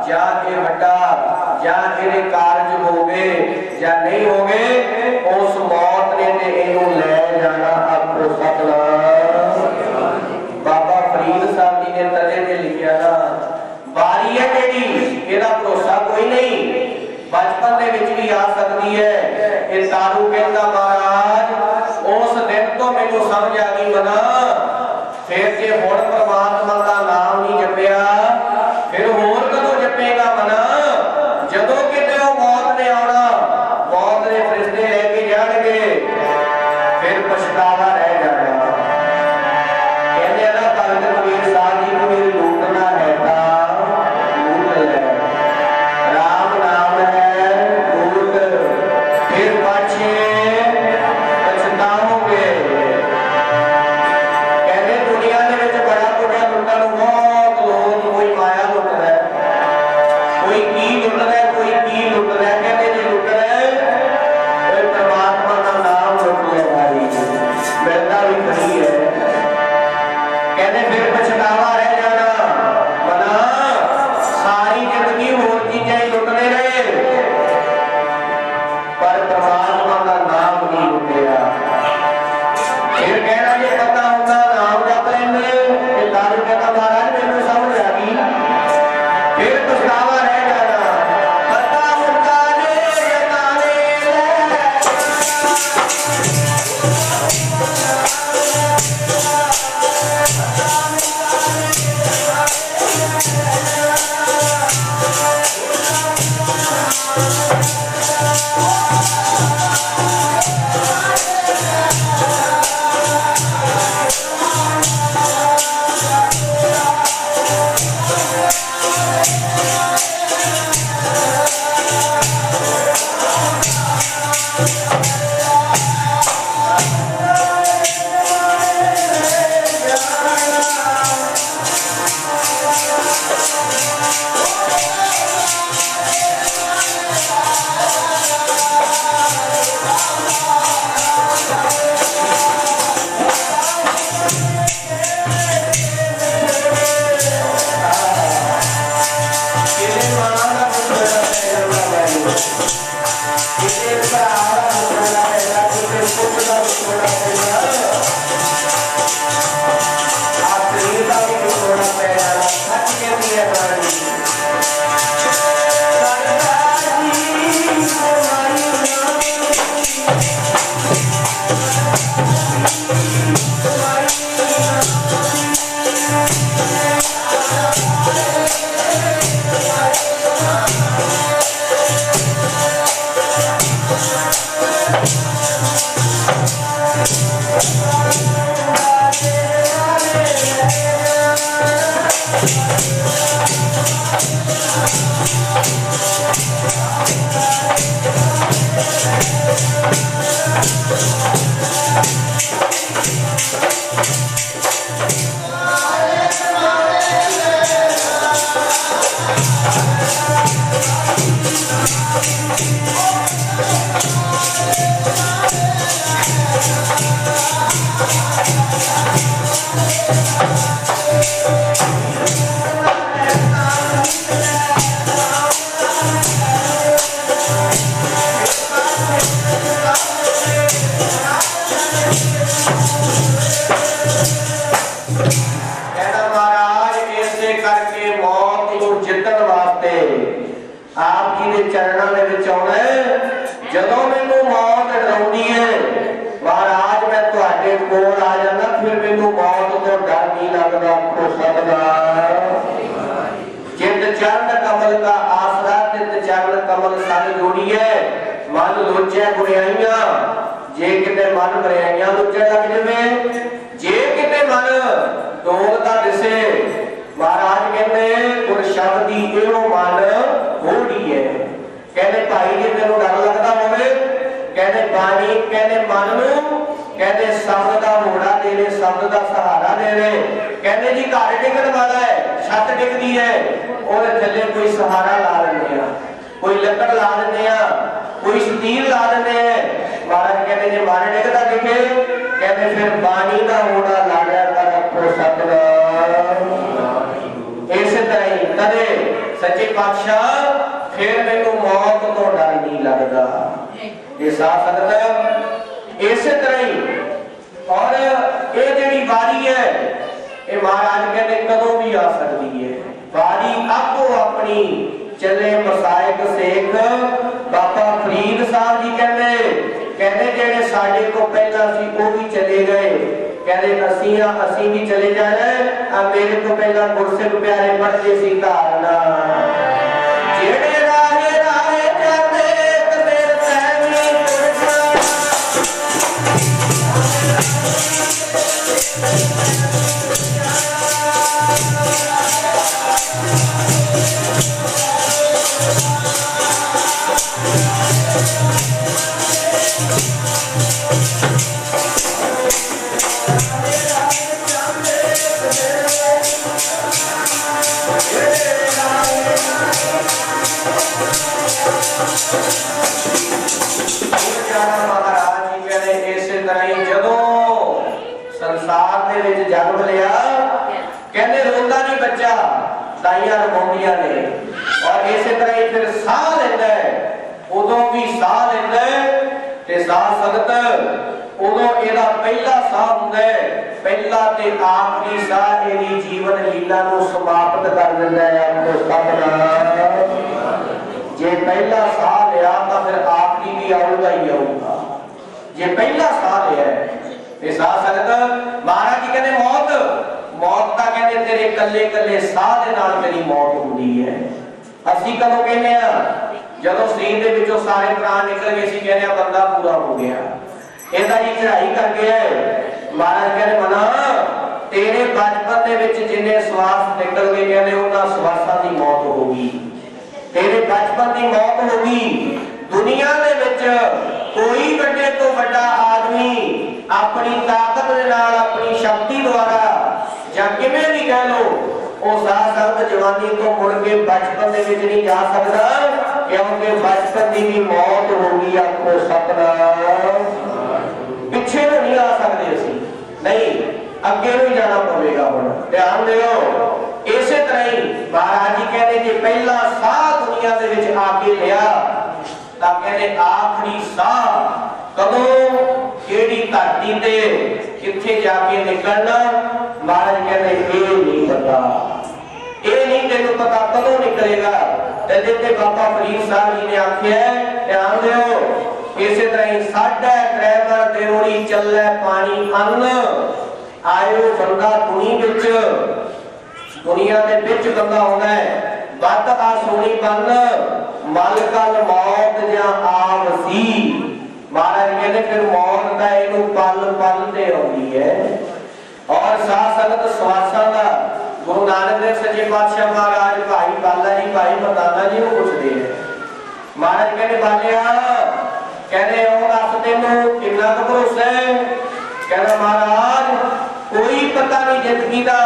ਜਾਂ ਇਹ ਵੱਡਾ ਜਾਂ ਇਹਦੇ ਕਾਰਜ ਹੋ ਗਏ ਜਾਂ ਨਹੀਂ ਹੋ ਗਏ, ਉਸ ਮੌਤ ਨੇ ਤੇ ਇਹਨੂੰ ਲੈ ਜਾਣਾ। ਆਖੋ ਸਤਿਨਾਮ। ਬਾਬਾ ਫਰੀਦ ਸਾਹਿਬ ਜੀ ਨੇ ਤਲੇ ਤੇ ਲਿਖਿਆ ਨਾ, ਵਾਰੀ ਹੈ ਜਿਹੜੀ ਇਹਦਾ ਭਰੋਸਾ ਕੋਈ ਨਹੀਂ, ਬਚਪਨ ਦੇ ਵਿੱਚ ਵੀ ਆ ਸਕਦੀ ਹੈ। ਇਹ ਸਾਰੂ ਕਹਿੰਦਾ ਮਹਾਰਾਜ ਉਸ ਦਿਨ ਤੋਂ ਮੈਨੂੰ ਸਮਝ ਆ ਗਈ ਮਨਾ, ਫਿਰ ਜੇ ਹੁਣ ਪਰਮਾਤਮਾ ਦਾ ਨਾਮ ਨਹੀਂ ਜਪਿਆ ਫਿਰ ਹੋਰ ਕਦੋਂ ਜਪੇਗਾ ਮਨਾ? ਜਦੋਂ ਕਿਤੇ ਉਹ ਮੌਤ ਨੇ ਆਉਣਾ, ਮੌਤ ਦੇ ਫਰਿਸ਼ਤੇ ਲੈ ਕੇ ਜਾਣਗੇ, ਫਿਰ ਪਛਤਾਵਾ ਰਹਿ ਜਾਣਾ। ਕਹਿੰਦੇ ਨਾ ਭਗਤ ਕਬੀਰ ਸਾਹਿਬ ਜੀ ਨੂੰ ਵੀ ਲੂਟਣਾ ਹੈ ਤਾਂ ਲੂਟ ਲੈ, ਰਾਮ ਨਾਮ ਹੈ ਲੂਟ, ਫਿਰ ਪਾਛੇ ਪਛਤਾਓਗੇ। ਕਹਿੰਦੇ ਦੁਨੀਆ ਦੇ ਵਿੱਚ ਬੜਾ ਕੁਝ ਲੁੱਟਣ ਨੂੰ ਬਹੁਤ ਲੋਕ, ਕੋਈ ਮਾਇਆ ਲੁੱਟਦਾ ਹੈ, ਕੋਈ ਕੀ ਲੁੱਟਦਾ ਹੈ, ਕੋਈ ਕੀ ਲੁੱਟਦਾ ਹੈ। ਕਹਿੰਦੇ ਜੇ ਲੁੱਟਣਾ ਹੈ ਫਿਰ ਪਰਮਾਤਮਾ ਦਾ ਨਾਮ ਲੁੱਟ ਲੈ ਭਾਈ, ਮਿਲਦਾ ਵੀ ਖੜੀ ਹੈ। ਕਹਿੰਦੇ ਫਿਰ ਪਛਤਾਵਾ ਰਹਿ ਜਾਣਾ ਮਨਾ, ਸਾਰੀ ਜ਼ਿੰਦਗੀ ਹੋਰ ਚੀਜ਼ਾਂ ਹੀ ਲੁੱਟਦੇ ਰਹੇ ਪਰ ਪਰਮਾਤਮਾ ਦਾ ਨਾਮ ਨਹੀਂ ਲੁੱਟਿਆ। ਫਿਰ ਕਹਿਣਾ ਜੇ ਪਤਾ ਹੁੰਦਾ ਨਾਮ ਜਪ ਲੈਂਦੇ, ਇਹ ਦਾਰੂ ਕਹਿੰਦਾ ਮਹਾਰਾਜ ਮੈਨੂੰ ਸਮਝ ਆ ਗਈ, ਫਿਰ ਪਛਤਾਵਾ ਰਹਿ ਜਾਣਾ। ਪਤਾ ਹੁੰਦਾ ਜੇ ਜਤਾਨੇ ਆਪ ਜੀ ਦੇ ਚਰਨਾਂ ਦੇ ਵਿੱਚ ਆਉਣਾ। ਜਦੋਂ ਮੈਨੂੰ ਮੌਤ ਡਰਾਉਂਦੀ ਹੈ ਮਹਾਰਾਜ ਮੈਂ ਤੁਹਾਡੇ ਕੋਲ ਆ ਜਾਂਦਾ, ਫਿਰ ਮੈਨੂੰ ਮੌਤ ਤੋਂ ਡਰ ਨਹੀਂ ਲੱਗਦਾ। ਹੋ ਸਕਦਾ ਜਿੰਦ ਚਰਨ ਕਮਲ ਦਾ ਆਸਰਾ, ਤਿੰਦ ਚਰਨ ਕਮਲ ਸੰਗ ਜੋੜੀਏ। ਮਨ ਲੋਚਿਆ ਗੁਰਿਆਈਆਂ, ਜੇ ਕਿਤੇ ਮਨ ਬਰਿਆਈਆਂ ਲੋਚਣ ਲੱਗ ਜਾਵੇ, ਜੇ ਕਿਤੇ ਮਨ ਡੋਲਦਾ ਦਿਸੇ, ਮਹਾਰਾਜ ਕਹਿੰਦੇ ਗੁਰ ਸ਼ਬਦ ਦੀ ਇਹੋ ਮਨ ਹੋੜੀ ਹੈ। ਕਹਿੰਦੇ ਭਾਈ ਜੇ ਤੈਨੂੰ ਡਰ ਲੱਗਦਾ ਹੋਵੇ, ਕਹਿੰਦੇ ਬਾਣੀ ਕਹਿੰਦੇ ਮਨ ਨੂੰ ਕਹਿੰਦੇ ਸ਼ਬਦ ਦਾ ਮੋੜਾ ਦੇ ਦੇ, ਸ਼ਬਦ ਦਾ ਸਹਾਰਾ ਦੇ ਦੇ। ਕਹਿੰਦੇ ਜੀ ਘਰ ਡਿੱਗਣ ਵਾਲਾ ਹੈ, ਛੱਤ ਡਿੱਗਦੀ ਹੈ, ਉਹਦੇ ਥੱਲੇ ਕੋਈ ਸਹਾਰਾ ਲਾ ਦਿੰਦੇ ਆ, ਕੋਈ ਲੱਕੜ ਲਾ ਦਿੰਦੇ ਆ, ਕੋਈ ਸਟੀਲ ਲਾ ਦਿੰਦੇ ਆ। ਮਹਾਰਾਜ ਕਹਿੰਦੇ ਜੇ ਮਨ ਡਿੱਗਦਾ ਦਿਖੇ, ਕਹਿੰਦੇ ਫਿਰ ਬਾਣੀ ਦਾ ਮੋੜਾ ਲਾ ਲਿਆ ਕਰ। ਰੱਖੋ ਸਤਿਨਾਮ। ਇਸੇ ਤਰ੍ਹਾਂ ਹੀ ਕਦੇ सच्चे पातशाह फिर मैनू मौत तो डर नहीं लगता। ये साथ संगत इस तरह ही और ये जिहड़ी बारी है ये महाराज कहते कदों भी आ सकती है। बारी आपो अपनी चले मसायक शेख बाबा फरीद साहब जी कहते जेड़े साडे को पहला सी वो भी चले गए, कहते असी भी चले जाना। मेरे को पहला गुरसिख प्यारे पढ़ते सी धारना जेड़े राहे राहे जाते मेरे तैवी संसार दे विच जन्म लिया कहते रोंदा नहीं बच्चा ताइयां रवाउंदियां ने। और इसे तरह ही फिर साह लैंदा है उदों भी साह लैंदा है ते साह संगत उदों एदा पहला साह हुंदा है, पहला ते आखिरी साह एदी जीवन लीला नूं समाप्त कर दिंदा है। आपको सब जे पहला साह लिया तो फिर आखिरी भी आऊगा ही आऊगा। जे पहला साह लिया है साह संगत महाराज जी कहते मौत का कहते तेरे कल्ले कल्ले साह दे नाल तेरी मौत हुंदी है। असीं कदों कहने आ जदों शरीर दे विचों सारे प्राण निकल गए सी कहने आ बंदा पूरा हो गया, ਇਹਦਾ ਜੀ चढ़ाई कर गया है। महाराज कहते मना तेरे बचपन दे विच जिन्ने श्वास निकल गए कहते उन्हां श्वासां दी मौत होगी, तेरे बचपन दी मौत होगी। दुनिया दे विच कोई बड़े तो बड़ा आदमी अपनी ताकत दे नाल अपनी शक्ति द्वारा या किवें भी कह लो वो साह संगत जवानी तो मुड़ के बचपन दे विच नहीं जा सकदा, क्योंकि बचपन दी भी मौत होगी। आपको सतनाम पिछे तो नहीं आ सकते असी नहीं अगे नहीं जाना पवेगा। हुण ध्यान दिओ इसे तरह ही महाराज जी कहते जे पहला साह दुनिया दे विच आके लिया तां कहते आखिरी साह कदों केड़ी धरती ते किथे जाके निकलना महाराज कहते ये नहीं पता, ये नहीं तेनू पता कदों निकलेगा। ते बाबा फरीद साहब जी ने आख्या ध्यान दिओ इसे तरह ही साढ़े ड्राइवर देवड़ी चले पानी अन्न आयो बंदा दुनिया दे विच बंदा होना है बत आ सोनी बन मल कल मौत जा आवसी। महाराज कहते फिर मौत का इनू पल पल ते आउंदी है। और साथ संगत श्वासां दा गुरु नानक देव सच्चे पातशाह महाराज भाई बाला जी भाई मरदाना जी को पूछते हैं। महाराज कहते बालिया कहते ओ दस तेनू कितना क भरोसा है? कहना महाराज कोई पता नहीं जिंदगी का,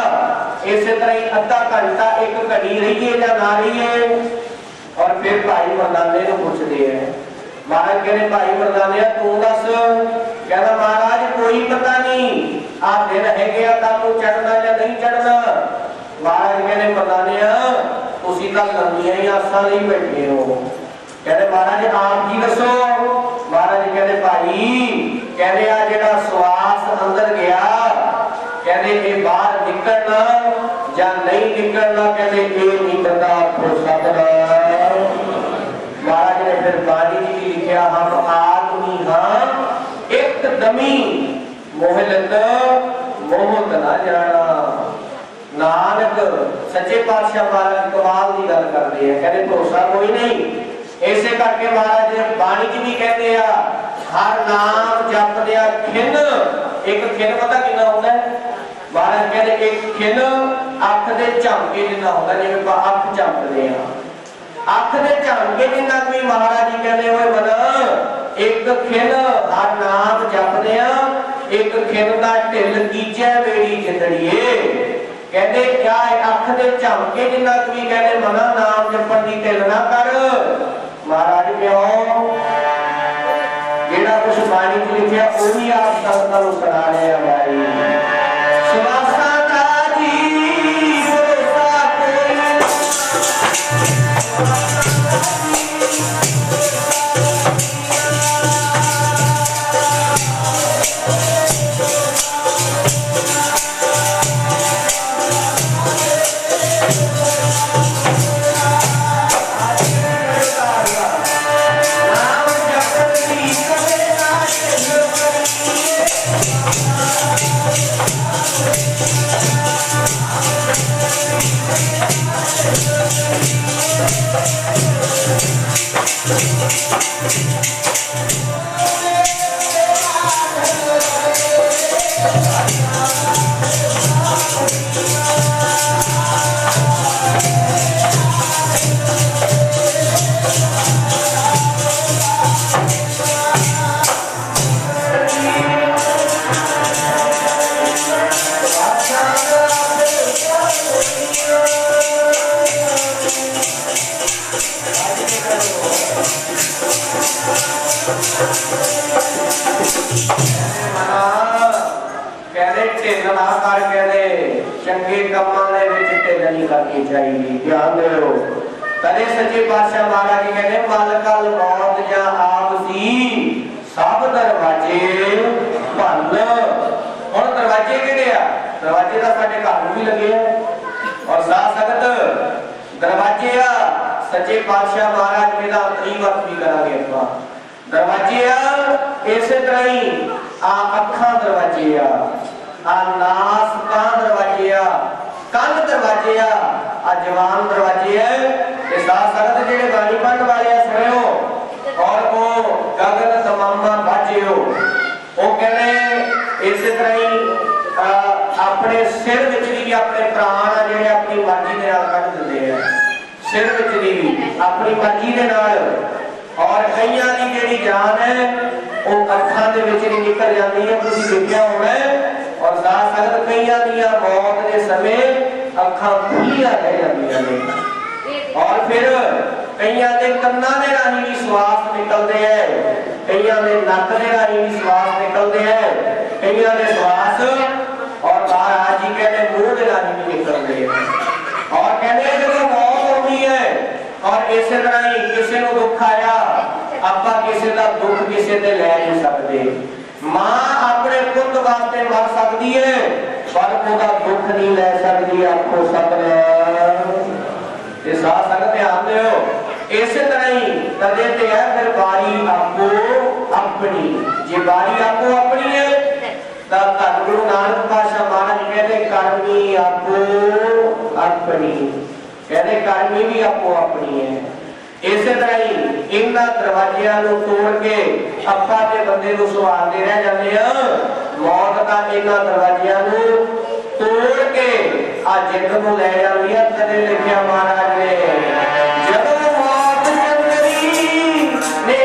इस तरह ही अद्धा घंटा एक घड़ी रही है या ना रही है। और फिर भाई मरदाने को पूछते हैं। महाराज कहते भाई मरदाने तू दस। कहना महाराज कोई पता नहीं आ दिन है गया कल चढ़ना या नहीं चढ़ना। महाराज कहते मरदाने तुसी तां लंबियां ही आसां लई बैठे हो। कहते महाराज आप जी दसो। महाराज कहते भाई कहते आ जेड़ा श्वास अंदर गया कहते ये बाहर निकलना या नहीं निकलना कहते ये नहीं पता। आपको सतनाम। महाराज ने फिर बाणी जी भी लिखा हम आदमी हाँ एकदमी मोहलत मोहत ना जाना। नानक सच्चे पातशाह महाराज कमाल की गल करते हैं, कहते भरोसा कोई नहीं। ऐसे करके महाराज बाणी जी भी कहते हैं हर नाम जपदिया खिन एक खिन पता कितना होता है? महाराज कहते एक खिन अख दे झमके जिन्ना होता है, जिवें अख झमकदे हैं अख दे झमके जिन्ना कोई। महाराज जी कहते होए बना एक खिन हर नाम जपदिया एक खिन दा ढिल कीजे बेड़ी जिंदड़ीए। कहते क्या अख दे झमके जिन्ना कोई कहते मना नाम जपण दी ढिल ना कर। महाराज क्यों जेड़ा कुछ बाणी च लिखिया वो भी आप संगतां नूं सुना रहे हैं। भाई श्वासां दा जी भरोसा कोई चंगे कमां दे विच ढिल नहीं करनी चाहिए। ध्यान दिओ। तदे सच्चे पातशाह महाराज जी कहते मालका मौत जा आप सी सब दरवाजे भंन। हुण दरवाजे किहड़े आ? दरवाजे तां साडे घर नूं भी लगे आ और साथ संगत दरवाजे आ सच्चे पातशाह महाराज जी दा अंतरी वक्त भी करांगे ਆਪਾਂ। दरवाजे आ इसे तरह ही आ अखां दरवाजे आ नास कां दरवाजे आ कंन दरवाजे आ जवान दरवाजे है। ते साथ संगत जेड़े बाणी पढ़न वाले सुनियो और वो गगन तमामा बाजियो वो कहने इस तरह ही अपने सिर विच भी अपने प्राण आ जेड़े अपनी मर्जी दे नाल कढ दिंदे हैं। सिर विच भी अपनी मर्जी दे नाल और कईयां दी जेड़ी जान है वो अखां दे विच नहीं निकल जाती है। तुसीं देखिया होना और साथ संगत कईयां दी मौत के समय अखां खुलियां रह जांदियां ने और फिर कईयां दे कन्नां दे राही भी श्वास निकलदे है, कईयां दे नक दे राही भी श्वास निकलदे है, कईयां दे श्वास और महाराज जी कहते मुंह दे राही भी निकलदे है। और कहते जब मौत होती है और इस तरह ही किसी को दुख आया आपां किसी का दुख किसी ते लै नहीं सकते। मां अपने पुत वास्ते मर सकती है पर उसका दुख नहीं लै सकती। आखो सतनाम। ते साथ संगत ध्यान दिओ। इस तरह ही तदे ते है फिर बारी आपो अपनी। जे बारी आपो अपनी है ता धन गुरु नानक पातशाह महाराज कहते करनी आपो अपनी। कहते करनी भी आपो अपनी है। इस तरह ही इन्हां दरवाजियां नूं तोड़ के अप्पा ते बंदे नूं सवारदे रह जांदे आ। मौत दा इन्हां दरवाजियां नूं तोड़ के आ जिंद नूं लै जांदी है। तदे लिखिया महाराज ने जदों मौत चंदरी ने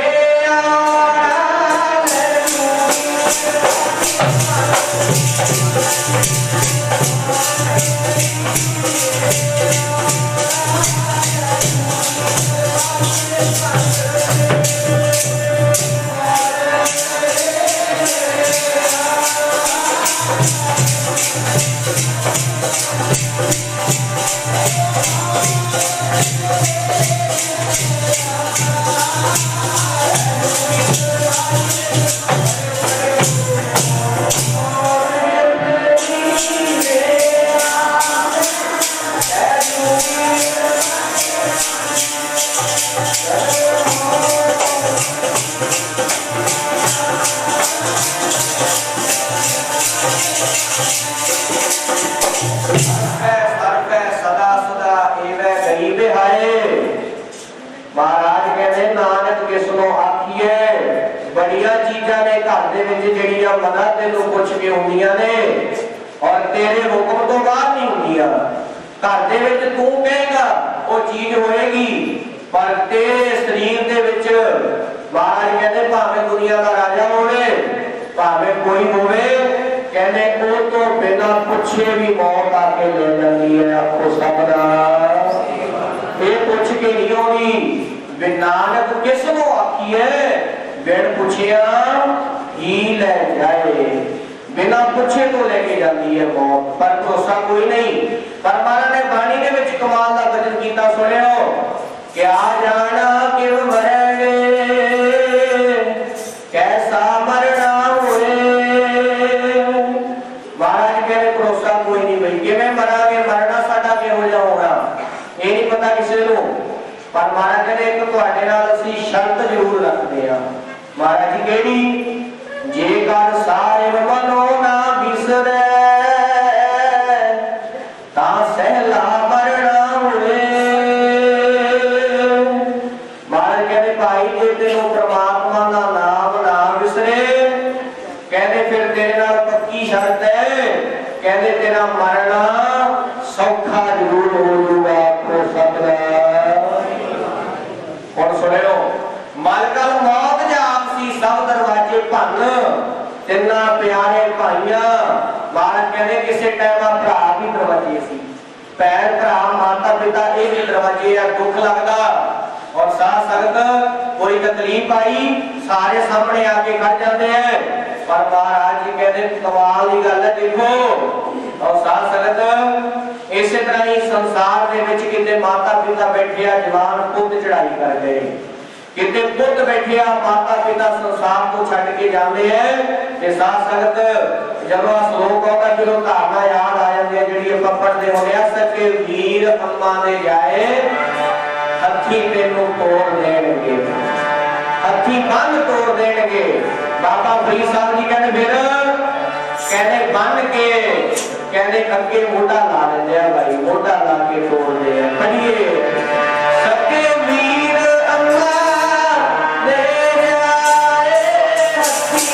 महाराज कहते नानक किसनों आखिए बड़िया चीजा ने घर दे विच जेड़ियां मना तेनों पुछ के हुंदियां ने और तेरे हुक्म तो बाहर नहीं हुंदियां। घर दे विच तू कहेगा वो चीज होएगी पर तेरे शरीर दे विच महाराज कहते भावें दुनिया का राजा होवे भावें कोई होवे कहने वो तो बिना पूछे भी मौत आके ले जाती है। आपको सबदा ये पूछ के नहीं होगी। नानक किसको आखिए बिन पूछिया ही ले जाए। बिना पूछे तो लेके जाती है मौत पर भरोसा कोई नहीं। पर महाराज ने बाणी के विच कमाल दा वचन कीता सुनियो क्या जाना क्यों मरेंगे, कैसा मरना हुए। महाराज कहते भरोसा कोई नहीं भाई किवें मरांगे, मरना साडा किहो जिहा होगा ये नहीं पता किसी को। पर महाराज कहते एक तुहाडे नाल असीं शर्त जरूर रखते हैं। महाराज जी केड़ी, जेकर साहिब मनो ना बिसरे तां सहला मरना हुए। महाराज कहते भाई जे तेनों परमात्मा का नाम ना विसरे, कहते फिर तेरे नाल पक्की शर्त है, कहते तेरा मरना सौखा जरूर हो जाऊगा। हुण सुनियो, मलकल मौत जाप सी सब दरवाजे भन, तिन्ना प्यारे भाइयां। महाराज कहते किसी टाइम भरा भी दरवाजे सी, भैन भरा माता पिता ये भी दरवाजे आ। दुख लगता और साथ संगत कोई तकलीफ आई सारे सामने आके खड़ जाते हैं। पर महाराज जी कहते कमाल की गल है, देखो और साथ संगत इस तरह ही संसार दे विच किते माता पिता बैठे आ जवान पुत चढ़ाई कर गए, किते पुत बैठे आ माता पिता संसार को छड्ड के जाते हैं। ते साथ संगत जब श्लोक आता जो धारणा याद आ जाती है जिहड़ी आपां पढ़दे होने आ, सके वीर अम्मा दे जाए हथी तेनू तोड़ देणगे, हथी बन तोड़ देणगे। बाबा फरीद साहब जी कहते फिर कहते बन के कहते अगे मोटा ला लेंदे आ भाई, मोटा ला के तोड़दे आ। पढ़िए सके वीर अम्मा दे जाए हथी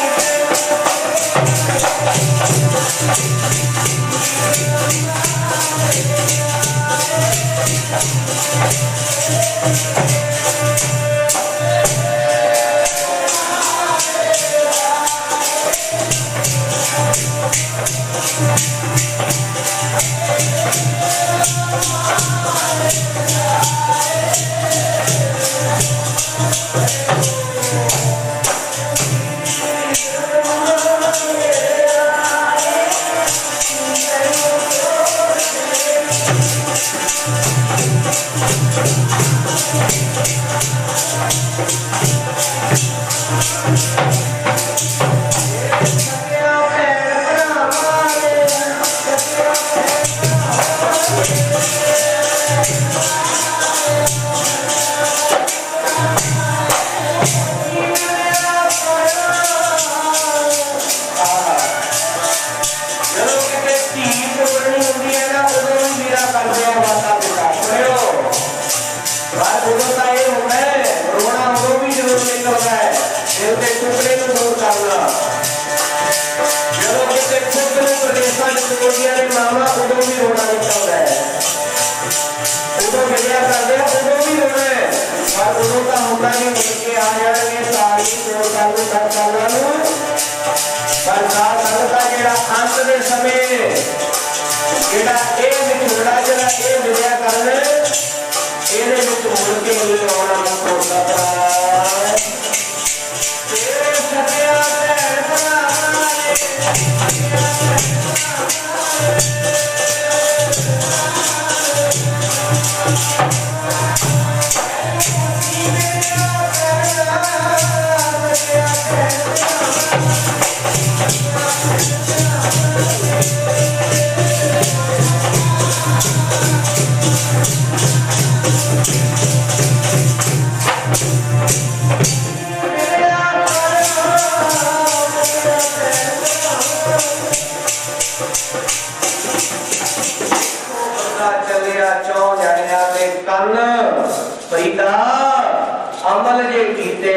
अमल जे कीते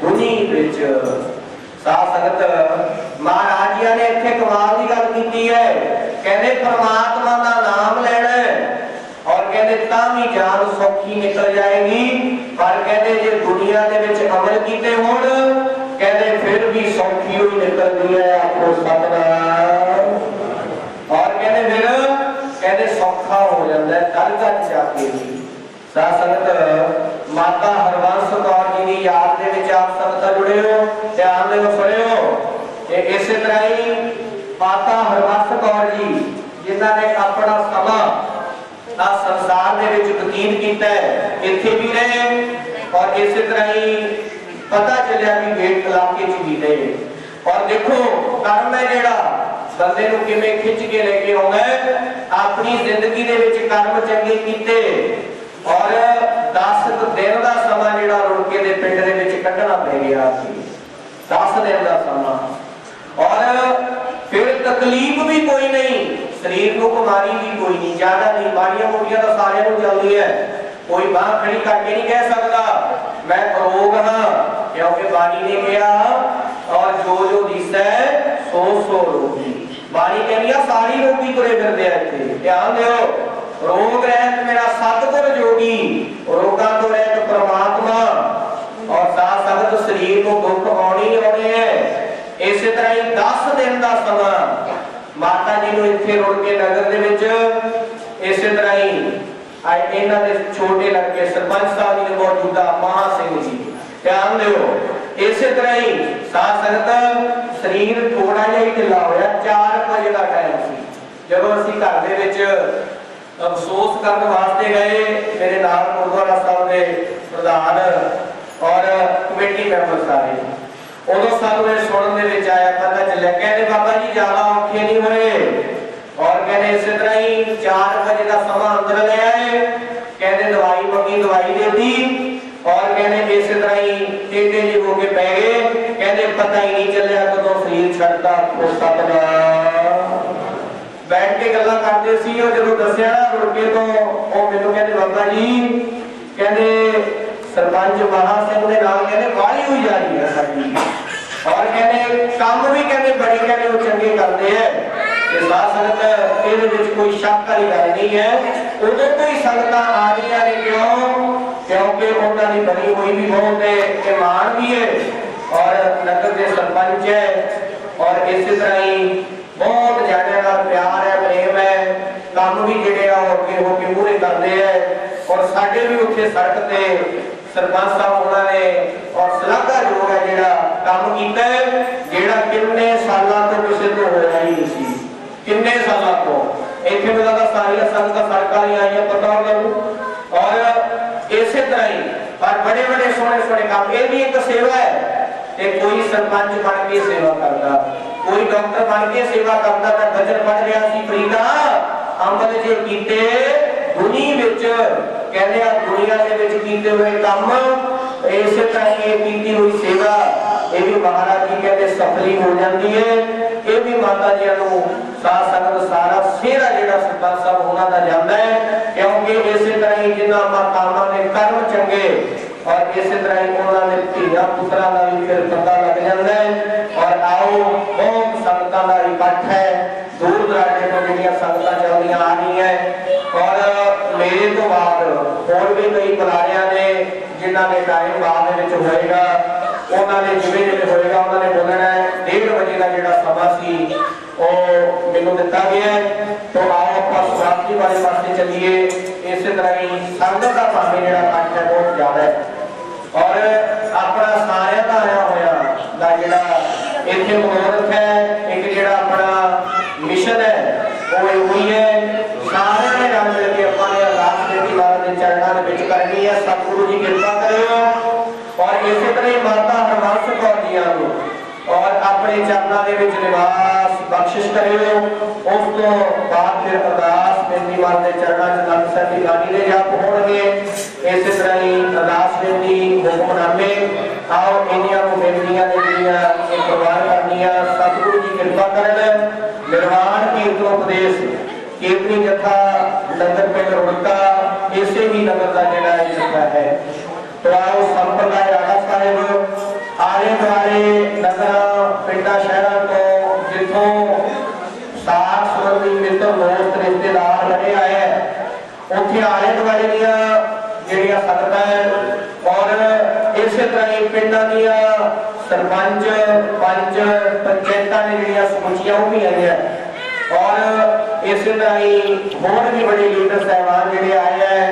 दुनी विच। साथ संगत महाराज जी ने इत्थे कमाल की गल कीती है, कहते परमात्मा का नाम लेना और कहते तां भी जान सौखी निकल जाएगी, पर कहते जे दुनिया दे विच अमल कीते होण कहते फिर भी सौखी हुई निकलदी है। आपको सतनाम और कहते फिर कहते सौखा हो जाता है घर घर जाके भी। साथ संगत माता हरबंस कौर जी की याद दे विच आप संगत जुड़े हो, ध्यान देओ सुनियो। इस तरह ही माता हरबंस कौर जी जिन्हां ने अपना समा संसार दे विच बतीत कीता है, इत्थे भी रहे और इस तरह ही पता चलिया भी गेट इलाके च भी रहे। और देखो कर्म है जिहड़ा बंदे नूं किवें खिच के लेके आउंदा है। अपनी जिंदगी दे विच कर्म चंगे कीते और 10 दिन का समा जिहड़ा रुड़के दे पिंड दे विच कढना पै गया सी, 10 दिन का समा। और फिर तकलीफ भी कोई नहीं, शरीर को बीमारी भी कोई नहीं, ज्यादा नहीं, माड़ियां मोटियां तो सारे को चलती है। कोई बांह खड़ी करके नहीं कह सकता मैं रोग हाँ, क्योंकि बाणी ने कहा और जो जो दिसता है सो सो रोगी। बाणी कहनी सारी रोगी तुरे फिरदे इत्थे, ध्यान दिओ। रोग रहत मेरा सतगुर जोगी, रोगा तो रहत परमात्मा। और साथ संगत शरीर को दुख आने आने है। इस तरह ही 10 दिन का समा माता जी ने इत्थे रुड़ के नगर दे विच इस तरह ही इन्हां दे छोटे लड़के सरपंच साहब जी मौजूदा महा सिंह जी, ध्यान दिओ। इस तरह ही साथ संगत शरीर थोड़ा जिहा ही ढिला होया। 4 बजे का टाइम सी जदों असीं घर दे विच अफसोस करने वास्ते गए। मेरे नाल गुरुद्वारा साहब दे प्रधान और कमेटी मैंबर सारे, उदों सानूं इह सुणन दे विच आया, पता चलिया कहते बाबा जी ज्यादा औखे नहीं होए। और कहते इस तरह ही 4 बजे का समा अंदर ले आए, कहते दवाई मंगी दवाई दे दी और कहते इस तरह ही टेढ़े जी हो के पै गए। कहते पता ही नहीं चलिया कदों शरीर छड्डदा बैठ के गल्लां करदे सी। और जदों दस्सिया ना रुड़के तो वो मैनूं कहते बाबा जी कहते सरपंच महा सिंह दे नाल कहते वाली हुई जा रही है साडी। और कहते काम भी कहते बड़े कहते वो चंगे करते हैं। संगत इहदे विच कोई शक वाली गल नहीं है। उदों कोई संगतां आ रही ने क्यों? क्योंकि उन्हां दी बनी हुई भी बहुत है, ईमान भी है और नगर के सरपंच है। और इस तरह ही बहुत ज्यादा नाल प्यार है, प्रेम है, काम भी जिहड़े अगे हो के पूरे करते हैं। और साडे भी उत्थे सड़क ते सरपंच साहब उन्होंने और सलाहकारयोग है जिहड़ा काम कीता है, जिहड़ा किन्ने सालां तो किसी तो होया ही नहीं सी। किन्ने सालां तो इत्थे मेरा दा सारियां संगतां सड़क वालियां आईयां पता होगा। और इसे तरह ही पर बड़े बड़े सोहने सोहने काम, ये भी एक सेवा है। ते कोई सरपंच बन के सेवा करता, कोई डॉक्टर बन के सेवा करता। मैं भजन पढ़ रहा सी प्रीता अमल जे कीते दुनिया विच, कहते हैं दुनिया दे विच कीते हुए काम इस तरह ये कीती हुई सेवा ये भी महाराज जी कहते सफली हो जाती है। ये भी माता जी को साथ संगत सारा सेरा जिहड़ा सरपंच साहब उन्हां दा जांदा है। क्योंकि इस तरह ही जिन्हां मातावां दे कर्म चंगे और इस तरह ही उन्हां दे धीआं पुत्रां दा भी फिर पता लग जांदा है। और आओ बहुत संगतां दा इकट्ठ है, दूर दराजे तो जिहड़ियां संगतां चलदियां आ रही हैं। और मेरे तो बाद होर भी कई बुलारियां ने जिन्हां ने टाइम बाद दे विच होएगा, उन्होंने जिवें जिवें होएगा उन्होंने बोलना है। 1:30 बजे का जिहड़ा समा सी वो मैनूं दिता गया है। तो आओ आपां समाप्ति वाले पासे चलिए। इस तरह ही संगत का भाਵੇਂ जिहड़ा इकट्ठ है बहुत ज्यादा है और अपना सारिਆਂ ਦਾ आया होया दा जिहड़ा इत्थे मनोरथ है, एक जिहड़ा अपना मिशन है वो यही है सारे ने रल मिल के अपने अरदास बेटी महाराज के चरणों में विच करनी है। सतगुरु जी कृपा करियो। और इसी तरह माता हरबंस कौर जी और अपने चरणों के विच निवास बख्शिश करियो। उस तो बाद फिर अरदास बेटी महाराज के चरणों च नंद साहिब की बाणी दे जाप होणगे। इस तरह ही अरदास बेटी हुक्मनामे आओ इन्हां नूं बेटियां ने जिहड़ियां इह प्रवान करनियां। सतगुरु जी कृपा करन। निर्वाण कीर्तनोपदेश कीर्तनी जथा नगर पिंड रुड़का इसे ही नगर का जिहड़ा जथा है। तो आओ संप्रदाय राणा साहिब आले दुआले नगर पिंडा शहरों को जिथों साथ संबंधी मित्र दोस्त रिश्तेदार बने आए उत्थे आले दुआले दियां जिहड़ियां संगतां और इस तरह ही पिंडां दियां सरपंच पंच पंचायतां ने जिहड़ियां समूचियां वो भी आईयां। और इस तरह ही होर भी बड़े लीडर साहबान जिहड़े आए हैं,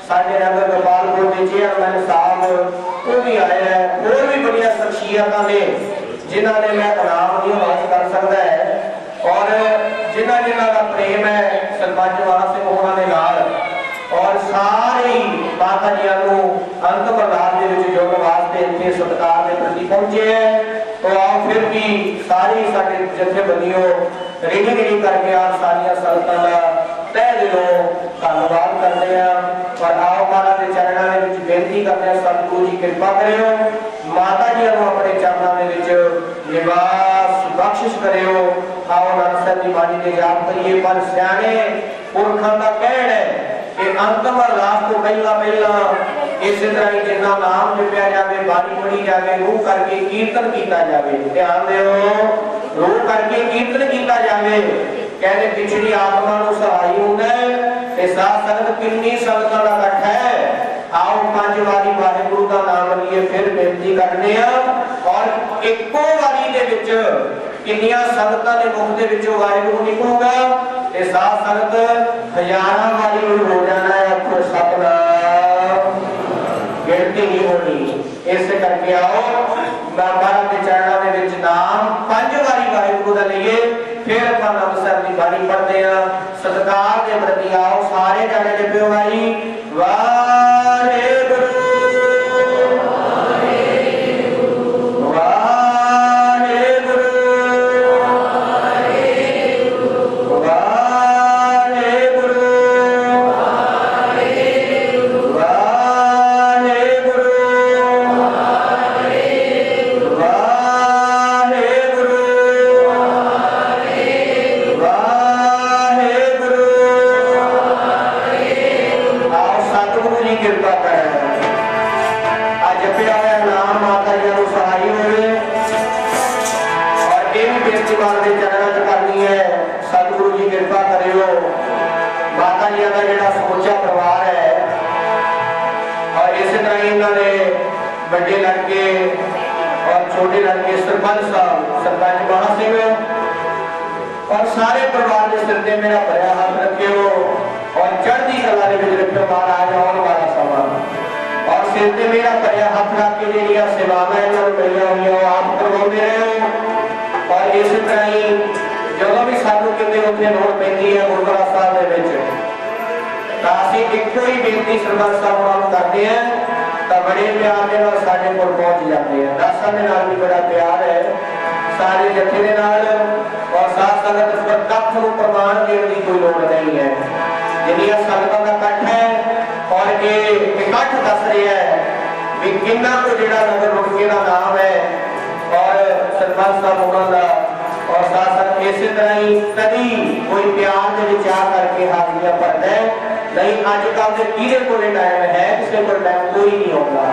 साडे नगर गोपालपुर के चेयरमैन साहब वो भी आए हैं। होर भी बड़िया शख्सियतां ने जिन्हां ने मैं नाम नहीं बात कर सकता है और जिन्हां जिन्हां दा प्रेम है सरपंच वाला सिंह होना दे नाल माता जी को अंतिम अरदास दे विच जोड़न वास्ते इत्थे सत्कार दे प्रति पहुंचे हैं। तो आओ फिर भी सारी साडे जथेबंदियों रेडी रेडी करके आप सारिया संगतां दा तह दिलों धन्नवाद करते हैं। और आओ महाराज के चरणों में विच बेनती करते हैं, सतगुरु जी कृपा करियो, माता जी को अपने चरणों में विच निवास बख्शिश करियो। आओ नानक साहब की बाणी दे जाप करिए। पर सियाणे पुरखां दा कहना है कि अंतिम अरदास तो पहला इस तरह ही जिन्ना नाम जपया जाए, बाणी पढ़ी जाए, रूह करके कीर्तन किया जाए। ध्यान दिओ, रूह करके कीर्तन किया जाए। कहते पिछड़ी आत्मा को सहाई होना है। साथ संगत कितनी संगतां दा इकट्ठ है। आओ 5 वारी वाहिगुरू का नाम लईए, फिर बेनती करने और एको वारी दे विच कितनियां संगतां दे मुख दे विचों वाहिगुरू निकलूगा ते साथ संगत हजारां वारी हो जाना है। आखो सतनाम, गिनती नहीं होनी। इस करके आओ बाबा के चरणों में विच नाम 5 वारी वाहिगुरू दा लईए, फिर अपन नाम साहब की बाणी पढ़ते हैं। सत्कार के प्रति आओ सारे जाने जपियो भाई वाहिगुरू बड़े लड़के और छोटे लड़के सरपंच साहब, सरपंच महा सिंह और सारे परिवार के सिर पे मेरा भरा हाथ रखियो और चढ़ती कला के विच रखियो महाराज आने वाला समा। और सिर पे मेरा भरा हाथ रख के जेड़ियां सेवावां इन्हां नूं मिलियां होईयां आप करवाउंदे रहो। और इस तरह ही जदों भी सानूं किते उत्थे लोड़ पैंदी है गुरद्वारा साहब दे विच, तां असीं इक्को ही बेनती सरपंच साहब नाल करदे हैं, बड़े प्यार के नाल साडे कोल पहुंच जाते हैं। दासां दे नाल भी बड़ा प्यार है सारे जथे दे नाल। और साथ संगत पर कथ नूं प्रमाण देण दी कोई लोड़ नहीं है। जिन्नियां संगतां दा इकट्ठ है और ये इकट्ठ दस रहा है भी किन्ना को जिहड़ा नगर रुके दा नाम है और सरपंच साहब उन्हां दा और साथ साथ इस तरह ही कभी कोई प्यार के विचार करके हाजिरियां भरदा है। नहीं अजकल के किसे को टाइम है, किसी को टाइम कोई नहीं होगा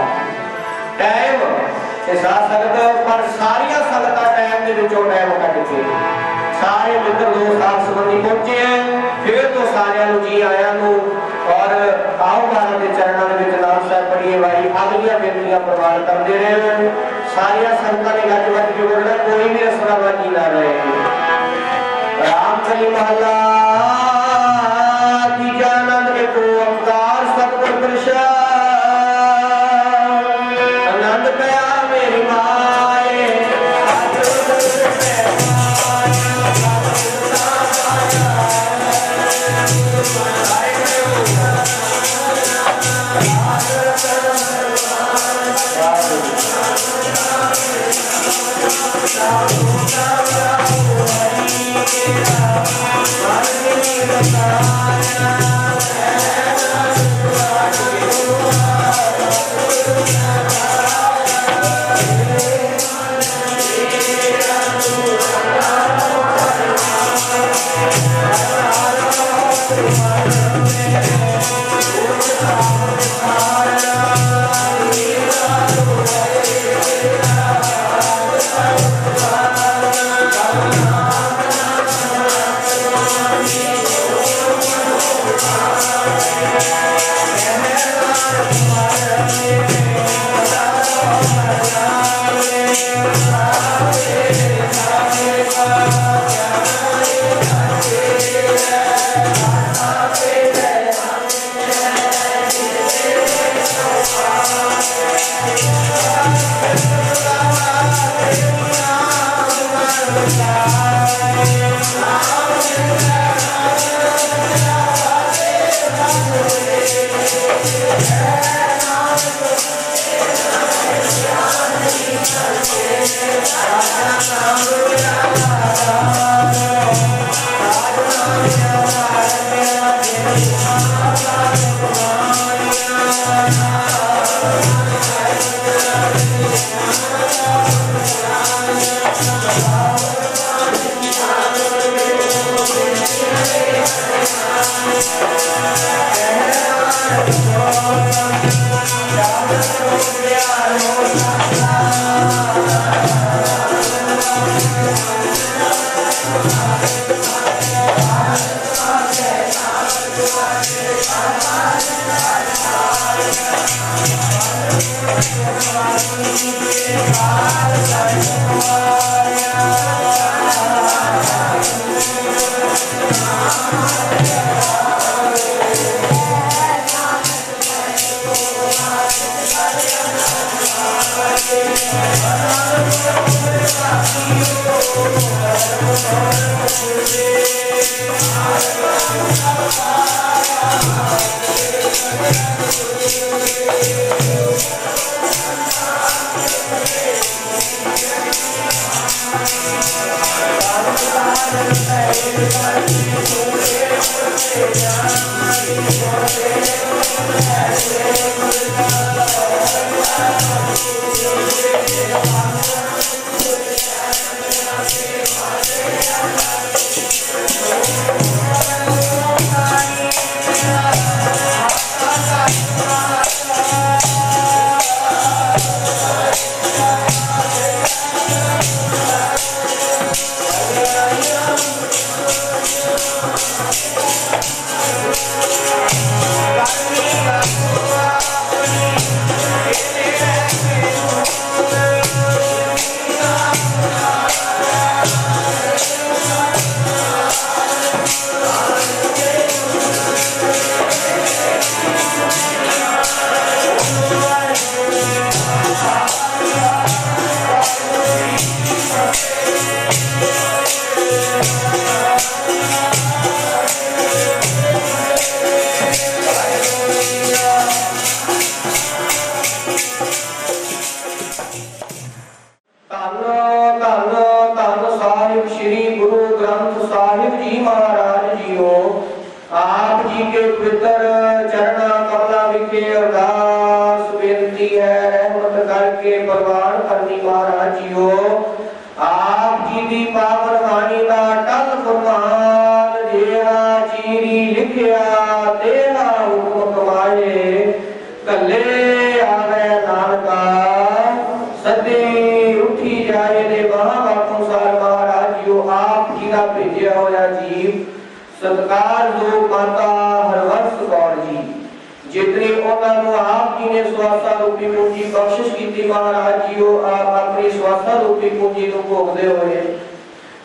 टाइम ते साथ संगत पर सारिया संगत टाइम के विचों टाइम कट के सारे मित्र दोस्त आप संबंधी पहुंचे हैं। फिर तो सारिया जी आया और आओ महाराज के चरणों में नाम साहब पढ़िए भाई अगलिया बेनतियां प्रवान करते रहे। सारिया संगतां ने गज वज के बोलना, कोई भी रसनाबाजी ना रहे। राम कली महला आनंद पया मेरी माए Yeah.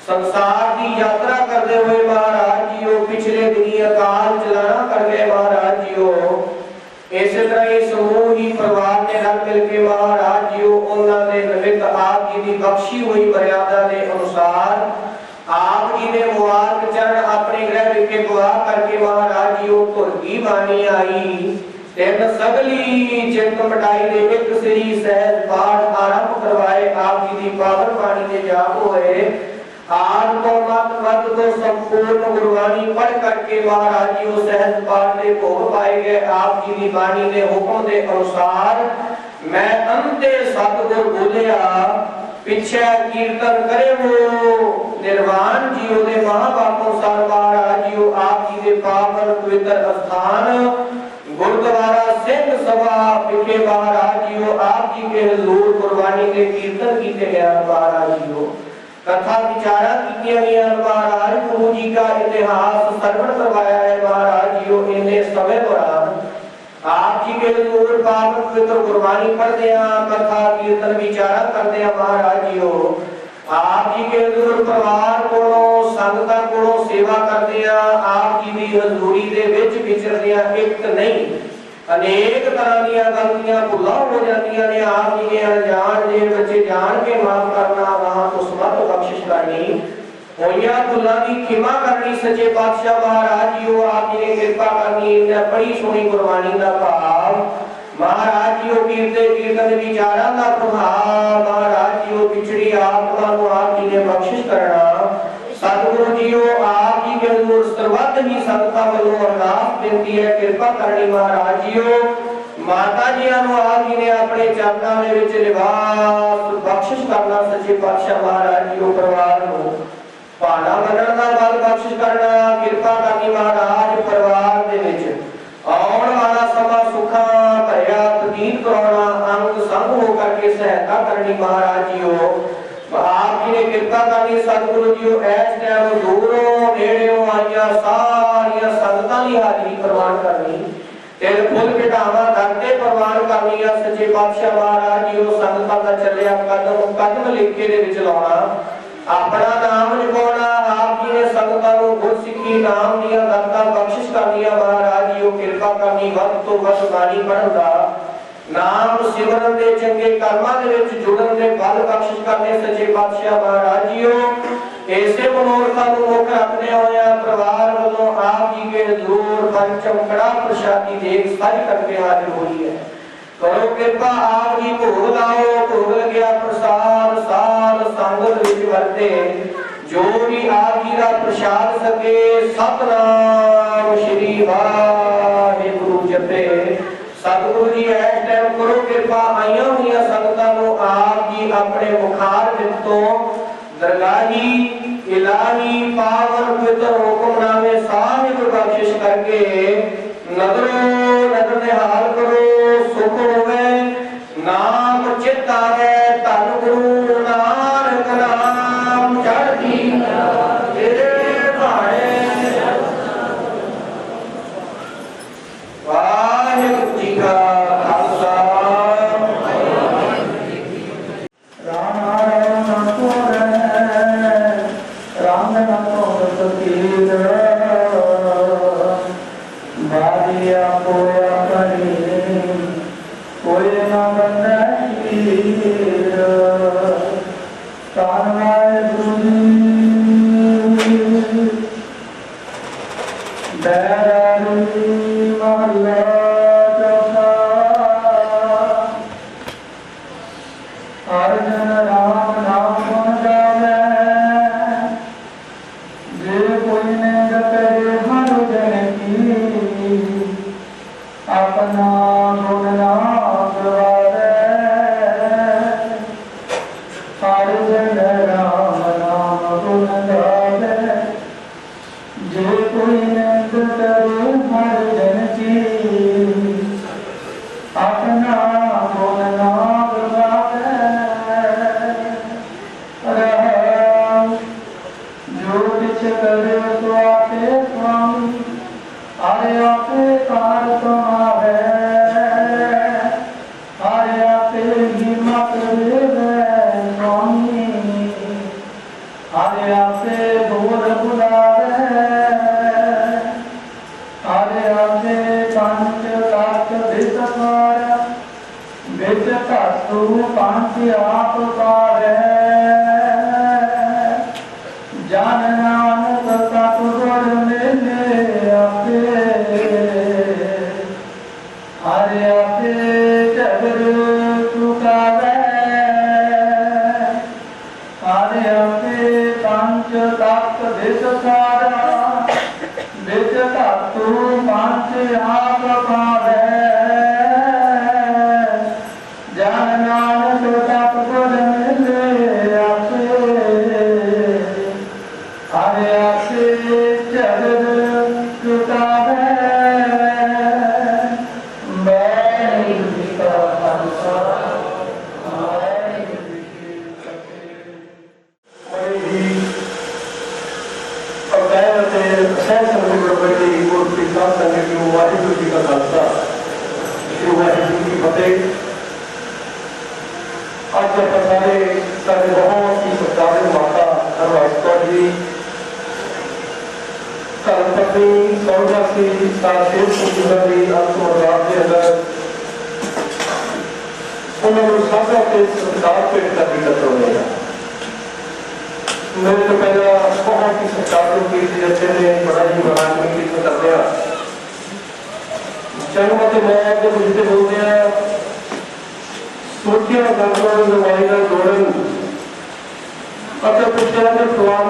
संसार की यात्रा करते हुए महाराज जी पिछले दिनी अकाल चलाना कर गए महाराज जी। इस तरह ही समूह ही परिवार ने रल मिल के महाराज जी उन्होंने निमित्त आप जी की बख्शी हुई मर्यादा के अनुसार आप जी ने मुबारक चरण अपने ग्रह विखे गवा करके महाराज जी भुरगी बानी आई तेन सगली चिंत मटाई दे एक श्री सहज पाठ आरंभ करवाए आप जी की पावन बाणी के जाप होए। आज को मत को संपूर्ण गुरबानी पढ़ करके महाराज जी सहज पाठ के भोग पाए गए। आप जी की बाणी ने हुक्म के अनुसार मैं अंते सतगुर बोलिया पिछे कीर्तन करे वो निर्वाण जी दे महाबापों सार महाराज जी आप जी के पावन पवित्र स्थान गुरुद्वारा सिंह सभा विखे महाराज जी आप जी के हजूर कुर्बानी के कीर्तन किए गए महाराज जी। कथा विचारा की महाराज गुरु जी का इतिहास श्रवण करवाया है महाराज जी। इन्हें समय दौरान आप जी के हजूर पावन पवित्र कुर्बानी पढ़ दिया कथा कीर्तन विचारा कर दिया महाराज जी। आप जी के हजूर परिवार को संगतां को सेवा कर दिया आप जी की हजूरी दे विच विचरदियां एक नहीं अनेक तरह दी गलतियां भुला हो जांदियां ने। आप जी के अनजान जे बच्चे जान के माफ करना वहां तो समर्थ बख्शिश करनी होइया भुला दी क्षमा करनी सच्चे पातशाह महाराज जी आप जी ने कृपा करनी। बड़ी सोहनी कुर्बानी दा भाव महाराज जी कीर्तन विचारा का प्रभाव महाराज जी पिछड़ी आत्मा को आप जी ने बख्शिश करना। सतगुरु जी आप जी के हजूर सर्वत ही संगतां वालों अरदास बेनती है कृपा करनी महाराज जी। माता जियां नूं आप जी ने अपने चरणों दे विच निवास बख्शिश करना सच्चे पातशाह महाराज जी परिवार नूं भाना मनण दा बल बख्शिश करना किरपा करनी महाराज परिवार दे विच आउण वाला समा सुखां भरिया बतीत कराउणा अंग संग हो करके सहायता करनी महाराज जीओ आप जी ने किरपा करनी सतगुरु जीओ इस टाइम दूरों नेड़ेों आईया सारिया संगतां दी हाजरी प्रवान करनी तेल फुल घटावा दरते प्रवान करनी आ सच्चे पातशाह महाराज जीओ संगतां दा चलिया कदम कदम लेखे दे विच लाउणा अपना नाम जपाउणा आप जी ने संगतां नूं गुरसिੱਖੀ नाम दियां दातां बख्शिश करनियां महाराज जीओ किरपा करनी वध तो वध बाणी पढ़न दा नाम सिमरन दे चंगे कर्मां दे विच जुड़न दे बल बख्शिश करने सच्चे पातशाह महाराज जीओ ऐसे मनोरथां नूं मुख रखदे होया परिवार वल्लों आप जी के हजूर पंचम कड़ा प्रसादी देख सारी करके हाजिर हुई है करो कृपा आप जी भोग लाओ भोग लग्या प्रसाद साल संगत विच वरते जो भी आप जी दा प्रसाद सके सतनाम श्री वाहिगुरु जपे सतगुरु जी इस टाइम करो कृपा आईयां हुई संगतां नूं आप जी अपने मुखार विच दरगाही इलाही पावन पवित्र हुक्मनामे साहिब बख्शिश करके नजरों नजर निहाल करो सुख होवे नाम चित आवे धन गुरु नानक नाम चढ़ती तेरे भाणे वाहिगुरु जी का खालसा मेरे तो पहला बहुत ही सरकार की जैसे ने बड़ा ही महान की करते हैं जन्म के मैं जब मुझे बोलते हैं सोचिया गणपति दवाई का जोड़न अगर पिछले के सवाल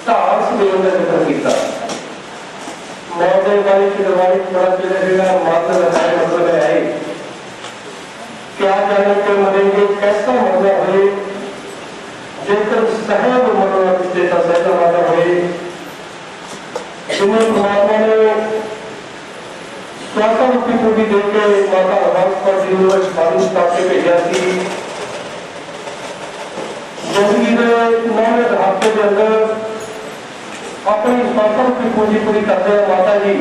ढाल समेत का जिक्र किया मौजे वाली चित्रवाड़ी थोड़ा चलेगा मात्र लगाए मतलब है क्या जाने के मरेंगे कैसा मरना हुए जेकर सहज मरना विजेता सहज मरना हुए जिन्हें परमात्मा ने स्वास्थ्य रूपी पूरी देकर माता हरबंस कौर जी को स्वामी पासे भेजा सी जिंदगी के 9 दहाके के अंदर अपनी स्वास्थ्य रूपी पूंजी पूरी करते हैं माता जी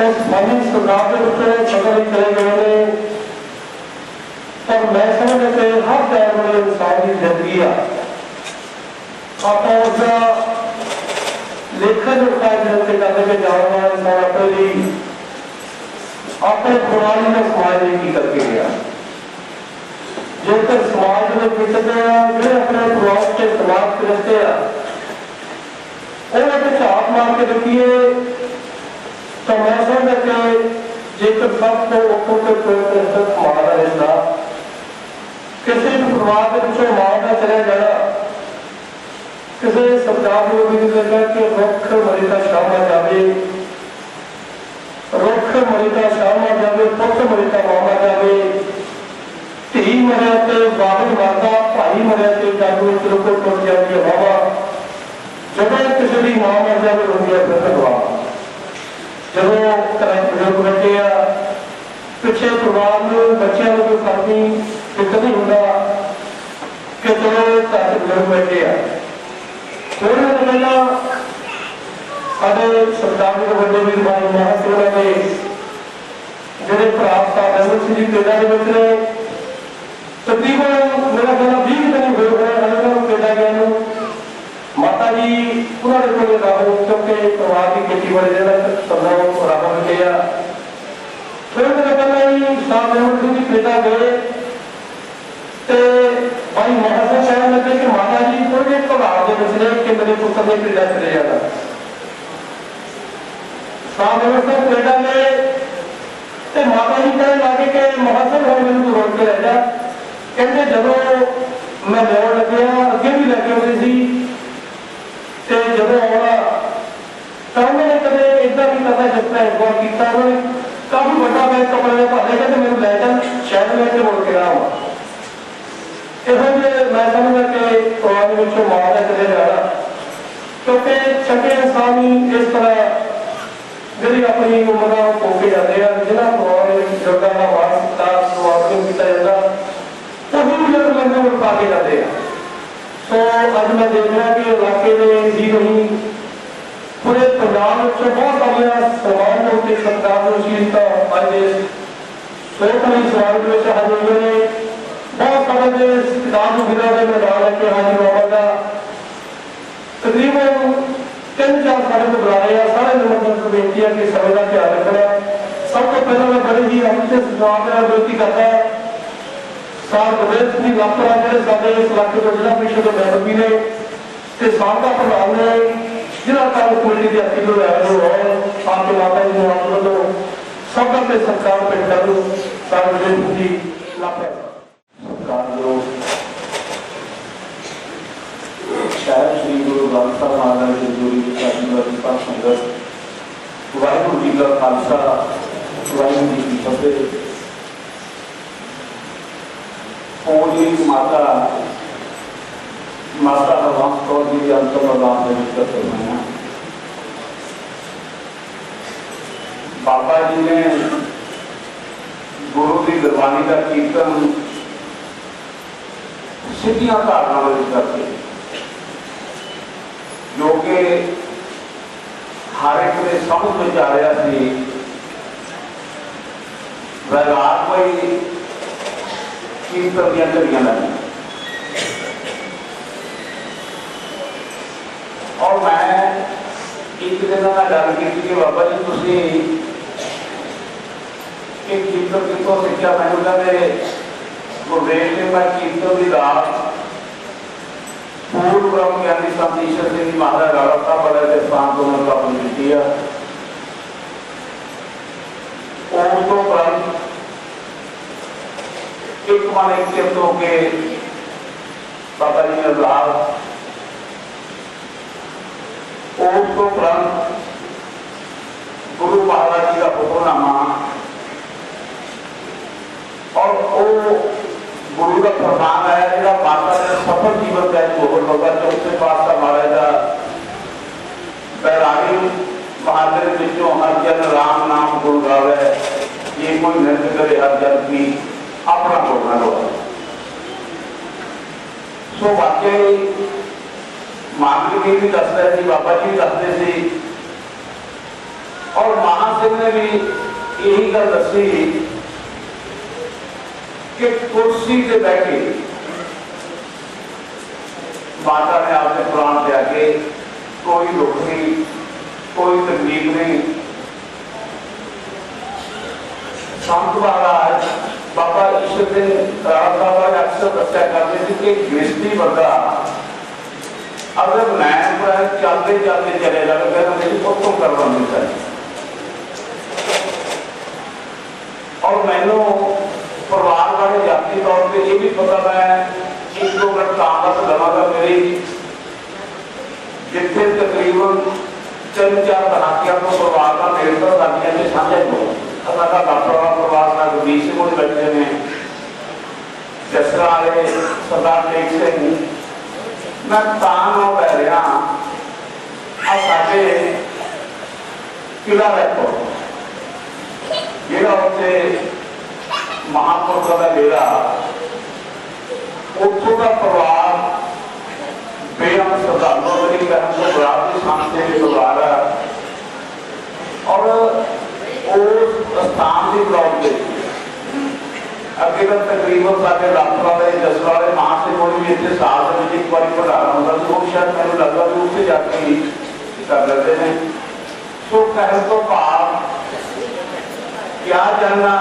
इस स्वामी सरदार के उत्तर सदर चले गए ने पर मैं समझते हर टाइम वाले इंसान की जिंदगी आप उसका लेखन उठा करते करने जाने वाला इंसान अपने लिए अपने पुरानी का समाज की करके गया जेकर समाज में बिचते हैं जो अपने प्रवास के समाज के रहते हैं उन्हें झाप मार के रखिए तो मैं समझते जेकर सब तो उत्तर के कोई मारा रहता किसी भी परिवार के पिछले मारना चला जाना किसी सरकार को भी लगा कि रुख मरीदा शामा जावे रुख मरीदा शामा जावे पुत मरीदा मामा जावे धी मरिया ते बाबू मरदा भाई मरिया ते जादू चलो को टुट जाती है हवा जब किसी की मां मर जाए रोंदी है फिर दवा जब घर बजुर्ग बच्चे पिछले परिवार में बच्चों को कोई फर्क नहीं फिक्र नहीं होता कि चलो घर बजुर्ग बच्चे थोड़े दिन पहला साढ़े सरकार के बड़े वीर भाई महासेवा के जोड़े प्राप्त साहब जी पेड़ा के बच्चे तकरीबन मेरा कहना 20 दिन हुए पेड़ा गया माता जी उन्होंने को राहु क्योंकि परिवार की खेती बड़े सबना राहु लिखे थोड़े दिन पहले ही साहब सिंह जी पेड़ा गए भाई महाराज कहने लगे कि माता जी थोड़े घबराह के पिछले कि मेरे पुत्र ने पेड़ा चले जाना साहब सिंह पेड़ा गए तो माता जी कहने लगे कि महाराज हम मेरे को रोक के रह जा कहते जब मैं लिया लगे अगे भी लगे हुए सी जब आना तो उन्होंने कदे इदा नहीं करना जिस तरह एक बार किया उन्होंने काफी बड़ा बैग कपड़े का भर लेके मेरे लै चल शायद मैं इतने मुड़ के रहा यहो मैं समझा कि पुराने बच्चों मार चले जाना क्योंकि छठे इंसान ही इस तरह जी अपनी उम्र हो के जाते हैं जिन्हें पुराने बजुर्गों का मान सत्कार स्वागत किया जाता वही बजुर्ग लंगर उठा के जाते हैं तो अज मैं देख रहा कि इलाके में ही नहीं पूरे पंजाब बहुत सारिया सवाल होते सरकार को शीलता अज सोच नहीं सवाल हाजिर हुए ने बहुत सारे किताब गिरा के मैदान लेके हाजिर बाबा का तकरीबन 3-4 साल को बुला रहे हैं सारे नंबर को बेनती है कि समय का ख्याल रखना सब तो पहले मैं बड़े ही हमसे जवाब देना विनती करता है साल प्रदेश की लापरा जो साढ़े इस इलाके को जिला परिषद मैडमी ने साबका प्रधान ने जिला कांग्रेस कमेटी के अखिल आपके माता जी वालों सबका से सरकार पेश कर दो सार्वजनिक की लापरा सरकार जो शायद श्री गुरु ग्रंथ साहब महाराज की जोड़ी की संगत वाहिगुरू जी का खालसा वाहिगुरू जी की फतेह पूरी माता हरबंस कौर जी के अंतिम अरदास कर फरमाया बाबा जी ने गुरु की गुरबाणी का कीर्तन सीधियां धारणा करके जो कि हर एक ने समझ में आ रहा सी रात कोई कीर्तन दियां घड़ियां लगी और मैं एक दिन गल की बाबा जी तुसी एक कीर्तन कितों सीखा मैंने कहते गुरदेव ने मैं कीर्तन की रात पूर्व ब्रह्म ज्ञानी संत ईश्वर सिंह जी महाराज राणा साहब वाले स्थान को उन्होंने अपनी दी है उस तो उपरंत एक मन एक चित होके बाबा जी ने अरदास उस तो उपरंत वर्गा मोहर बाबा चौथे पातशाह महाराज का बैरागी बहादुर विचों हर जन राम नाम गुण गावे, ये कोई नृत्य करे हर जन की अपना बोलना लो। सो वाकई मानवी जी भी दसते थे, बाबा जी भी दसते थे, और महा सिंह ने भी यही गल दसी कि कुर्सी से बैठे माता ने आपने कुरान दिया कि कोई दुख नहीं, कोई तकलीफ नहीं। संत महाराज बाबा ईश्वर सिंह राणा साहब अक्सर दस्या करते थे कि गृहस्थी बंदा अगर मैं चलते चलते चले जाए फिर मेरी उत्तों करवा मिलता है। और मैनू परिवार वाले जाती तौर पर यह भी पता, मैं एक दो मिनट कामत लवागा, मेरी जिथे तकरीबन 3-4 दहाकियां तो परिवार का मेरे तो दादियां ने साझा को साडा डॉक्टर वाला परिवार का गुरदीप सिंह होने बैठे ने, जसरा वाले सरदार टेक सिंह, मैं तां लै रहा आ साडे किला रैको जिहड़ा उत्थे महापुरुषों का डेरा, उत्थों का परिवार बेअम श्रद्धालुओं मेरी बहन को बराबरी शांति के परिवार है। और उस स्थान की ब्लॉक के अगे तक तकरीबन साढ़े डॉक्टर वाले जसरा वाले मां से कोई भी इतने साल में एक बार पढ़ाना होता तो वो शायद मैंने लगता भी उत्थे जाके ही कर लेते हैं। सो कहने तो भाव क्या जानना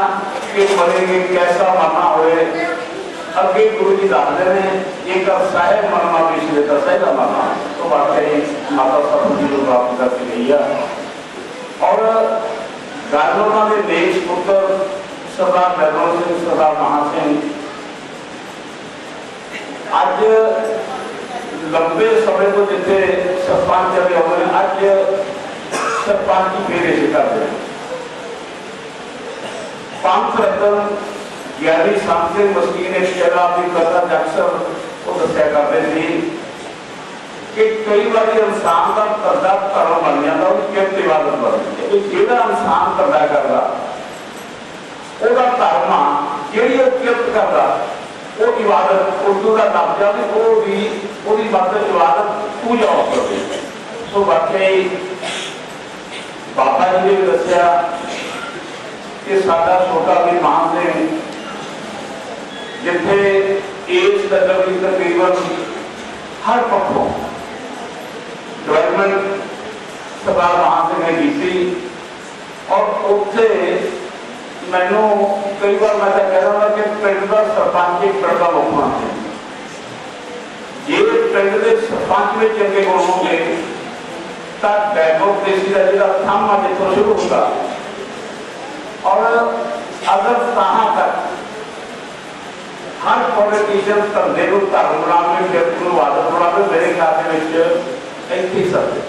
कि मरेंगे कैसा मरना होए, अगे गुरु जी दसते हैं एक साहेब मरना पिछले का सहजा मरना, तो वाकई माता सतगुरु जी को प्राप्त करके गई है। और गल उन्होंने देश पुत्र सरदार निर्मल सिंह सरदार महा सिंह अज लंबे समय तो जिथे सरपंच रहे हुए अज सरपंच ही फेरे से करते हैं। पंथ रतन ज्ञानी संत सिंह मस्कीन एक जगह अपनी कथा अक्सर वो दस्या करते थे कि कई बार इंसान का करदा धर्म बन जाता, उसकी किरत इबादत बन जाती है। जिहड़ा इंसान करदा करदा ओहदा धर्म आ, जिहड़ी वो किरत करदा वो इबादत, उर्दू का लफ्ज़ भी वो भी ओहदी मतलब इबादत पूजा हो सकती है। सो वाकई बाबा जी ने भी दस्या कि साडा छोटा भी मान सिंह जिथे इस नगर की तकरीबन हर पक्षों डेवलपमेंट सरदार महा सिंह ने की, और उत्थे मैनू कई बार मैं कह रहा कि पिंड का सरपंच एक पिंड का मुख मंत्री, जे पिंड के सरपंच में चंगे गुण होंगे तो डेमोक्रेसी का जो थम है जितों शुरू होगा। और अगर तहां तक हर पॉलिटिशियन धंधे को धर्म बना किरत को आदत बना मेरे ख्याल में इतने सकते।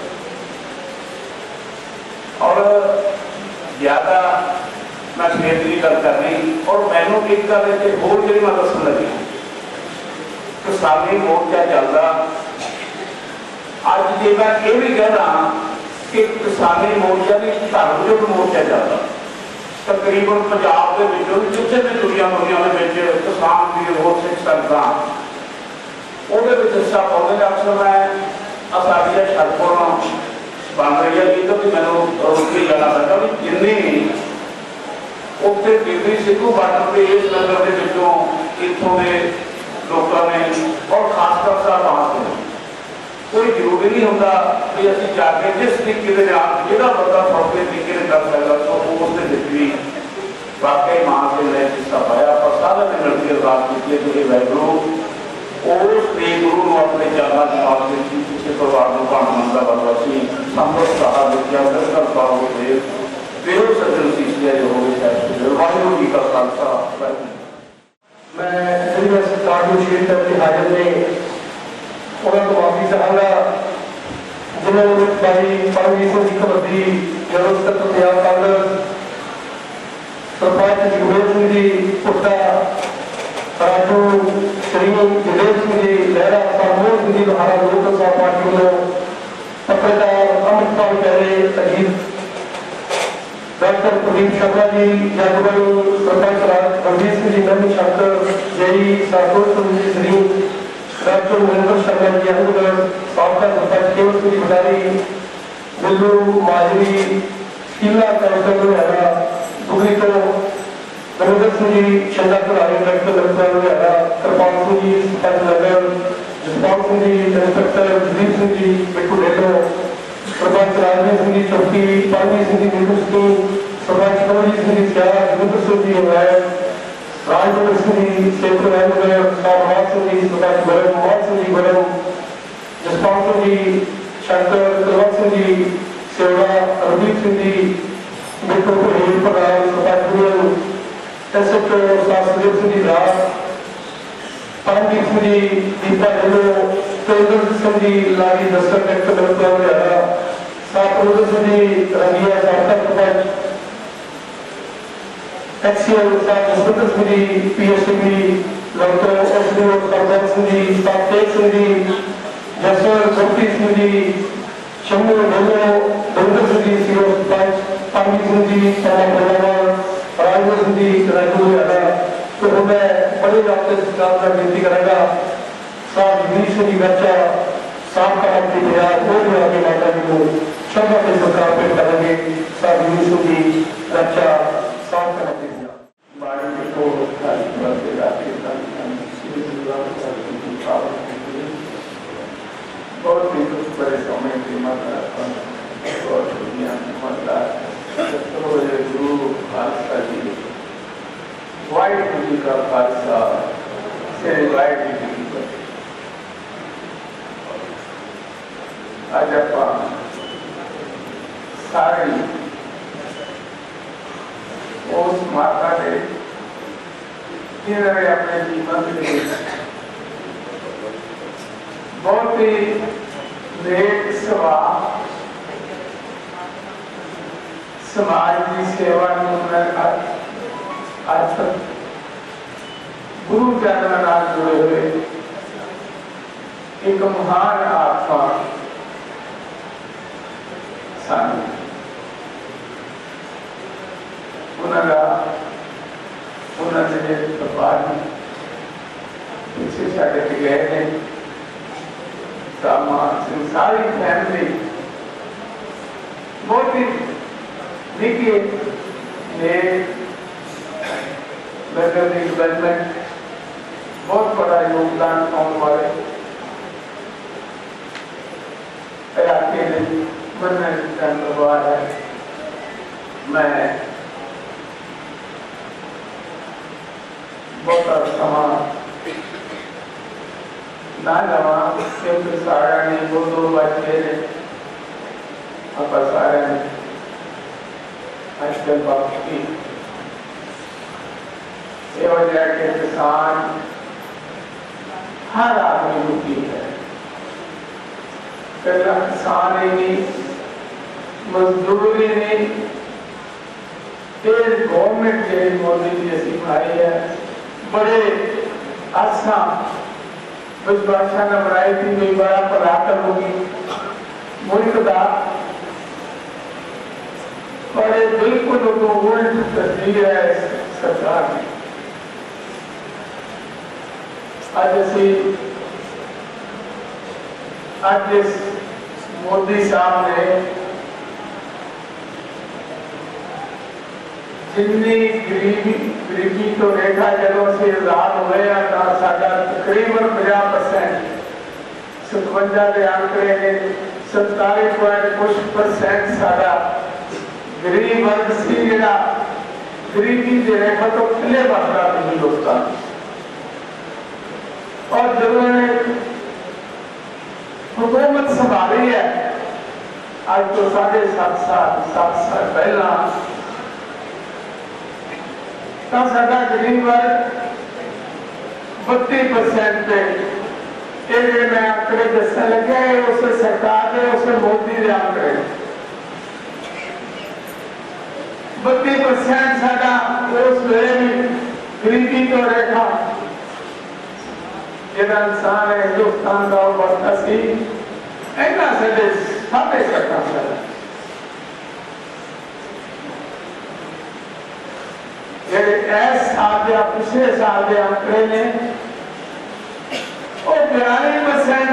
और ज्यादा मैं खेत की गल करनी, और मैनू एक गल होर जी मैं दसन लगी, किसानी मोर्चा चलता अज जे मैं ये भी कहना कि किसानी मोर्चा भी धर्मयुग मोर्चा चलता। तकरीबन पंजाब के जिथे भी दुनिया दुनिया किसान भी होर सिख संगतां हिस्सा पाते। अक्सर मैं साड़ियाँ सड़कों बन रही है, इधर भी मैंने रोक के जाना पैदा भी जिन्नी उत्थे डिग्री सिद्धू बार्डर पर इस नगर के इतों के लोगों ने और खासकर साहब कोई जरूरी नहीं होता कि असं जाके जिस तरीके जो बंदा सौखे तरीके कर सकता तो उस भी वाकई मां से मैं हिस्सा पाया। पर सारे ने मिलकर अरदास की कि वाहगुरू उस गुरु को अपने चरणों में माफ की, किसी परिवार को भाणमन का बदवासी संपत सहा विद्या बिल्कुल पाओ देव बेरो सज्जन सीसिया जो हो गए वाहगुरू जी का खालसा। मैं सरकार को शेयर करके हाजिर ने उन्होंने माफी चाहूँगा जिन्होंने भाई परमजीत सिंह जी कबड्डी जनरल सकत्तर पंजाब कांग्रेस, सरपंच जगदेव सिंह जी पुट्टा, राजू श्री जगदेव सिंह जी लहरा, मोहन सिंह जी लोहारा, लोकल सभा पार्टी वालों, पत्रकार अमृतपाल प्यारे, अजीत डॉक्टर प्रदीप शर्मा जी, जगबल सरपंच रणजीत सिंह जी, नवी शंकर जई, साधु श्री डॉक्टर महेंद्र शर्मा जी, अहमदगढ़ साबका सरपंच केवल सिंह भंडारी, बिल्लू माजरी, शीला कौशल लुधियाना, दुगली तो रविंदर सिंह जी शंदापुर आए, डायरेक्टर लखनऊ लुधियाना, कृपाल सिंह जी सरपंच नगर, जसपाल सिंह जी इंस्पेक्टर, जगदीप सिंह जी बिट्टू डेलो, सरपंच राजवीर सिंह जी चौकी, पानी सिंह जी नीलू सिंह, सरपंच कमलजीत सिंह जी सियारा, जोगिंदर सिंह जी अमैर, राजवीर सिंह जी सेवक अहमदगढ़, साहब सिंह जी सरपंच बरम, मोहन सिंह जी बरम, जसपाल सिंह जी शंकर, कुलवंत सिंह जी सेवड़ा, रवदीप सिंह जी बिट्टू हीर प्रधान, सरपंच बुरन, एसएचओ सासदेव सिंह जी राज, परमजीत सिंह जी दीपा ढिल्लो, तेंदुल सिंह जी लाड़ी दस्तर डायरेक्टर लखनऊ लुधियाना, सातरुद्र सिंह जी रंगिया साबका सरपंच, एक्सीएल साहब Jaswant Singh ji PSCB Lucknow, SDO Sardar Singh ji, सातेज Singh ji Jaswant, Gurpreet Singh ji Shambhu Dhillon, Davinder Singh ji CO sarpanch, पानी सिंह जी राजवीर सिंह जी राजू लुधियाना। तो मैं बड़े आपसे सरकार का विनती करेगा, साहब जगदीश सिंह जी बच्चा साहब का मंत्री पंजाब और भी आगे माता जी को श्रद्धा के सरकार पेश करेंगे। साहब जगदीश सिंह जी बच्चा साहब का मंत्री बहुत ही दुख बड़े समय की माता और दुनिया गुरु खालसा जी, वाइट जी का खालसा से वाइट जी की आज आप सारी उस माता ने जिन्होंने अपने जीवन में बहुत ही नेक सवाल समाज की सेवा आज तक गुरु चरणों नाल जुड़े हुए एक महान आत्मा सन। उन्होंने व्यापार पीछे छड़ के गए हैं, सारी फैमिली बहुत ही निकी डेवलपमेंट बहुत बड़ा योगदान पाने वाले इलाके में बनने है। मैं बहुत समा ना लवा क्योंकि सारा ने दो बच्चे ने आप सारे आजकल बाकी ये वजह के किसान हर आदमी दुखी है। पहला किसान ही नहीं, मजदूर ही नहीं, गवर्नमेंट जे मोदी जी सिखाई है बड़े आसा बादशाह ने बनाई थी, कोई बड़ा पराक्रम होगी मुल्क का बड़े बिल्कुल उल्ट तस्वीर है सरकार ने। आज इस मोदी साहब ने जिन्नी गरीबी तो रेखा जो अभी आजाद हुए तकरीबन 50% 57 के आंकड़े ने 47% साडा गरीब वर्ग सी जरा गरीबी की रेखा तो थले बढ़ता हिंदुस्तान। और जब उन्होंने हुकूमत संभाली है आज तो 7.5 साल पहला साडा गरीब वर्ग 32% पे मैं आंकड़े दसने लगे उस सरकार ने उस मोदी के आंकड़े 32% साडा उस वेले गरीबी तो रेखा ਜਿਹੜਾ ਇਨਸਾਨ ਹੈ ਹਿੰਦੁਸਤਾਨ ਦਾ ਉਹ ਬਸਤਾ ਸੀ ਇਹਨਾਂ ਸਾਡੇ 7.5 ਸਾਲ ਜਿਹੜੇ ਇਸ ਸਾਲ ਦੇ ਪਿਛਲੇ ਸਾਲ ਦੇ ਅੰਕੜੇ ਨੇ ਉਹ 42%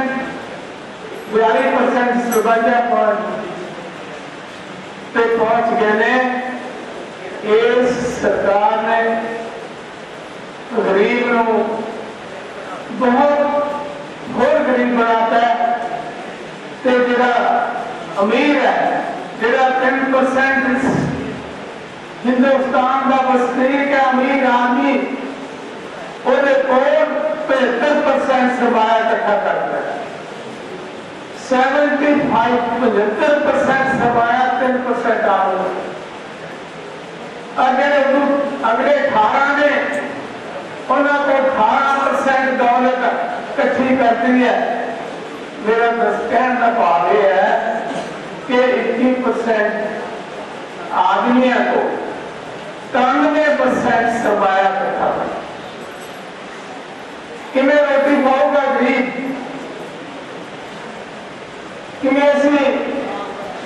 ਸੁਬਜਾ पहुंच गए ने। इस सरकार ने गरीब को बहुत होर गरीब बनाता है ते जिहड़ा अमीर है जिहड़ा 10% हिंदुस्तान का वसनीक है अमीर आदमी ਉਹਦੇ ਕੋਲ 75% ਸਰਮਾਇਆ ਇਕੱਠਾ ਕਰਦਾ ਹੈ। 75% ਸਰਮਾਇਆ 3% ਆਮ अगले 18 ने उन्होंने 18% दौलत इकट्ठी करती है। मेरा कहने का भाव यह है कि 21% आदमियों को 93% सरमाया इकट्ठा कर किमें रोटी पाऊगा गरीब किमें असी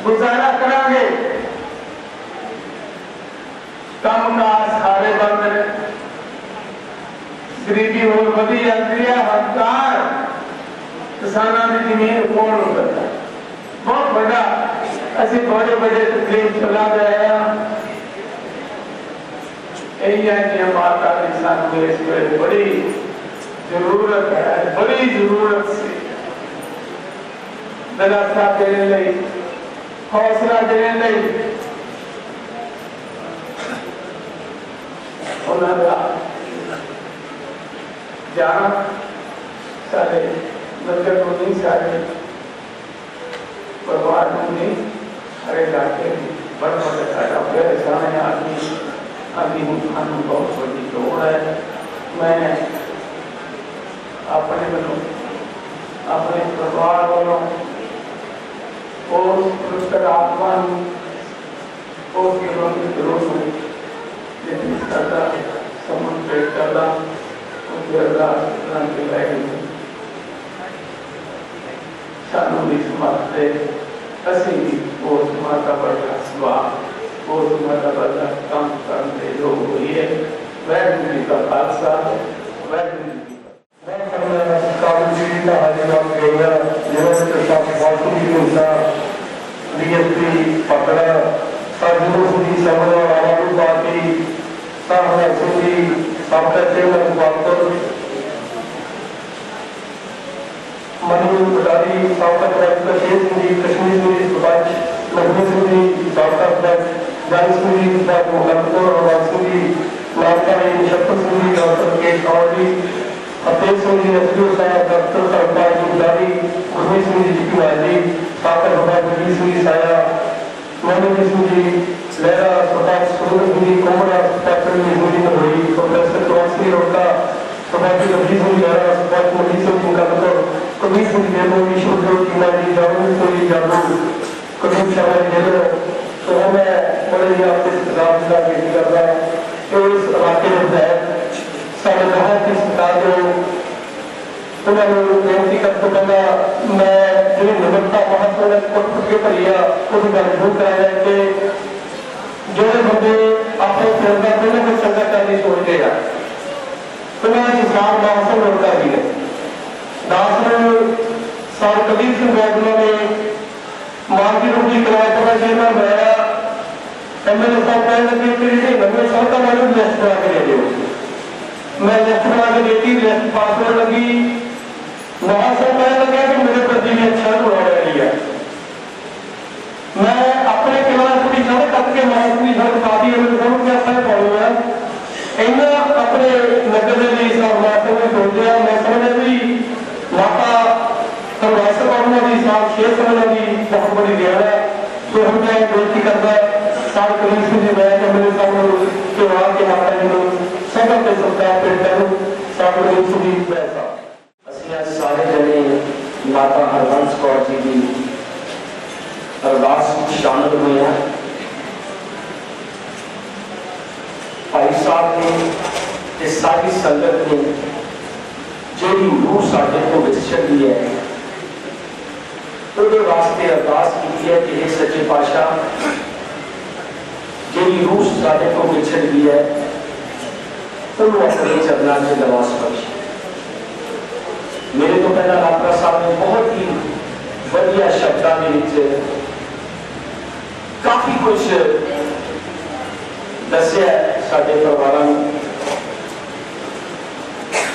गुजारा करांगे। कामकाज सारे बंद ने गरीबी होर वधी जाती है। हकदार किसानों की जमीन कौन करता है बहुत बड़ा असी बड़े बड़े तकलीफ चला गए यही है कि माता की सानू इस वेले बड़ी जरूरत है बड़ी जरूरत से दिलासा देने लई हौसला देने लई जाना सारे नगर को नहीं सारे परिवार को नहीं सारे इलाके बड़े बड़े सारा सारे आदमी खानू बहुत बड़ी लोड़ है। मैं अपने वालों अपने परिवार वालों उस पवित्र आत्मा उस जीवन की जरूरत करता समर्पित करता उसके अरदास के लायक सानू भी समझते असी भी उस माता बड़ा स्वाब उस माता बड़ा काम करने योग हुई है। वाहिगुरू जी का खालसा वाहिगुरू जी मनु बटारी सावका डायरेक्टर शेर सिंह जी कश्मीर सिंह जी सुभाष लखनऊ सिंह जी सावका जान सिंह जी लखनऊ और सिंह जी नामका शक्ति सिंह जी डॉक्टर के कौर जी फतेह सिंह जी एसडीओ साहब डॉक्टर सरकार जी गुलारी गुरमीत सिंह जी जीपी वाली सावका बाबा जी सिंह जी साया मोहम्मद सिंह जी लहरा सुभाष सुंदर सिंह जी कोमरा डॉक्टर सिंह जी नरोई प्रोफेसर चौधरी रोका सुभाष जी सिंह लहरा सुभाष मोदी सिंह का कबीर सिंह जैनो ईश्वर देव टीना जी जामुन सिंह जादू कबीर शर्मा जैनो तो मैं बड़े ही आपसे इंतजाम का बेटी कर रहा हूँ कि इस इलाके में तहत साढ़े बहुत ही सरकार जो उन्होंने बेनती करते पहला मैं जी निबड़ता महत्व ने कुछ के भरिया उसकी गल जरूर कराया कि जोड़े बंदे अपने प्रेरणा दोनों को संगत करनी सोचते हैं तो मैं इंसान मानसन होता ही है। सर कबीर सिंह बैगला ने मार्गी रोटी कराया पता जेना बनाया एमएलए साहब कहने लगे कि नवे सड़क वाले लिस्ट बना के दे दो। मैं लिस्ट बना के देती लिस्ट पास होने लगी महासर कहने लगे कि मेरे प्रति भी अच्छा होने वाली है। मैं अपने खिलाफ पूरी सड़क करके महासर की सड़क पाती है मेरे समझ के अच्छा पाऊंगा इन्हें अपने नगर के लिए महासर ने सोच लिया। मैं समझा भी माता वैसे पढ़ना भी साथ शेयर करना भी बहुत बड़ी देन है। तो हम मैं बेनती करता सारे कबीर सिंह जी मैं मेरे सामने त्योहार के माता जी को सब अपने सत्कार पेश करूं सारे कबीर सिंह जी वैसा ਅਸੀਂ ਸਾਰੇ ਜਣੇ ਮਾਤਾ ਹਰਬੰਸ ਕੌਰ ਜੀ ਦੀ ਅਰਦਾਸ ਵਿੱਚ ਸ਼ਾਮਿਲ ਹੋਏ ਹਾਂ। भाई साहब ने इस सारी संगत ने ਜਿਹੜੀ रूह ਸਾਡੇ ਤੋਂ ਵਿਛੜਦੀ ਹੈ ਉਹਦੇ ਵਾਸਤੇ ਅਰਦਾਸ ਕੀਤੀ ਹੈ ਕਿ हे ਸੱਚੇ ਪਾਤਸ਼ਾਹ ਜਿਹੜੀ रूह ਸਾਡੇ ਤੋਂ ਵਿਛੜਦੀ ਹੈ ਉਹਨੂੰ ਆਪਣੇ ਚਰਨਾਂ 'ਚ ਨਿਵਾਸ ਬਖਸ਼। ਮੇਰੇ ਤੋਂ ਪਹਿਲਾਂ ਡਾਕਟਰ ਸਾਹਿਬ ਨੇ ਬਹੁਤ ਹੀ ਵਧੀਆ ਸ਼ਬਦਾਂ ਦੇ ਵਿੱਚ ਕਾਫੀ ਕੁਝ ਦੱਸਿਆ ਸਾਡੇ ਪਰਿਵਾਰਾਂ ਨੂੰ।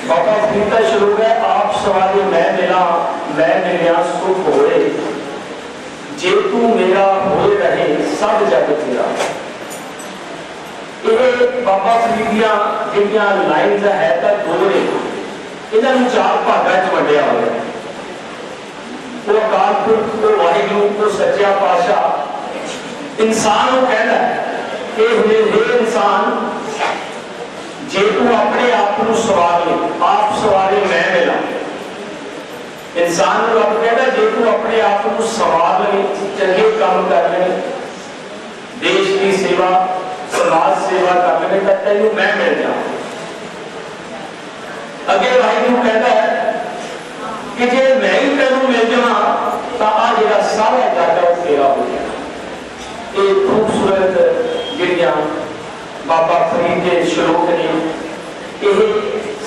बाबा फरीद का श्लोक है, आप सवारे मैं मिला मैं मिलिया सुख होए, जे तू मेरा होए रहे सब जग तेरा। ये बाबा फरीद दियां जिहड़ियां लाइन्स है तां दो ने, इन्हां नूं चार भागां च वंडिया होया है। वो अकाल पुरख को वाहिगुरू को सच्चा पातशाह इंसान नूं कहंदा है कि हे इंसान जे तू अपने आप को सवार ले, आप सवारे मैं मिला। इंसान रब कहता जे तू अपने आप को सवार ले, चंगे काम कर ले, देश की सेवा समाज सेवा कर ले तो तेन मैं मिल जाऊं। अगे वाहिगुरू कहता है कि जे मैं ही तेन मिल जावां तो आ जिहड़ा सारा जग है तेरा हो जाए। ये खूबसूरत जिहड़ियां बाबा फरीद के श्लोक ने, यह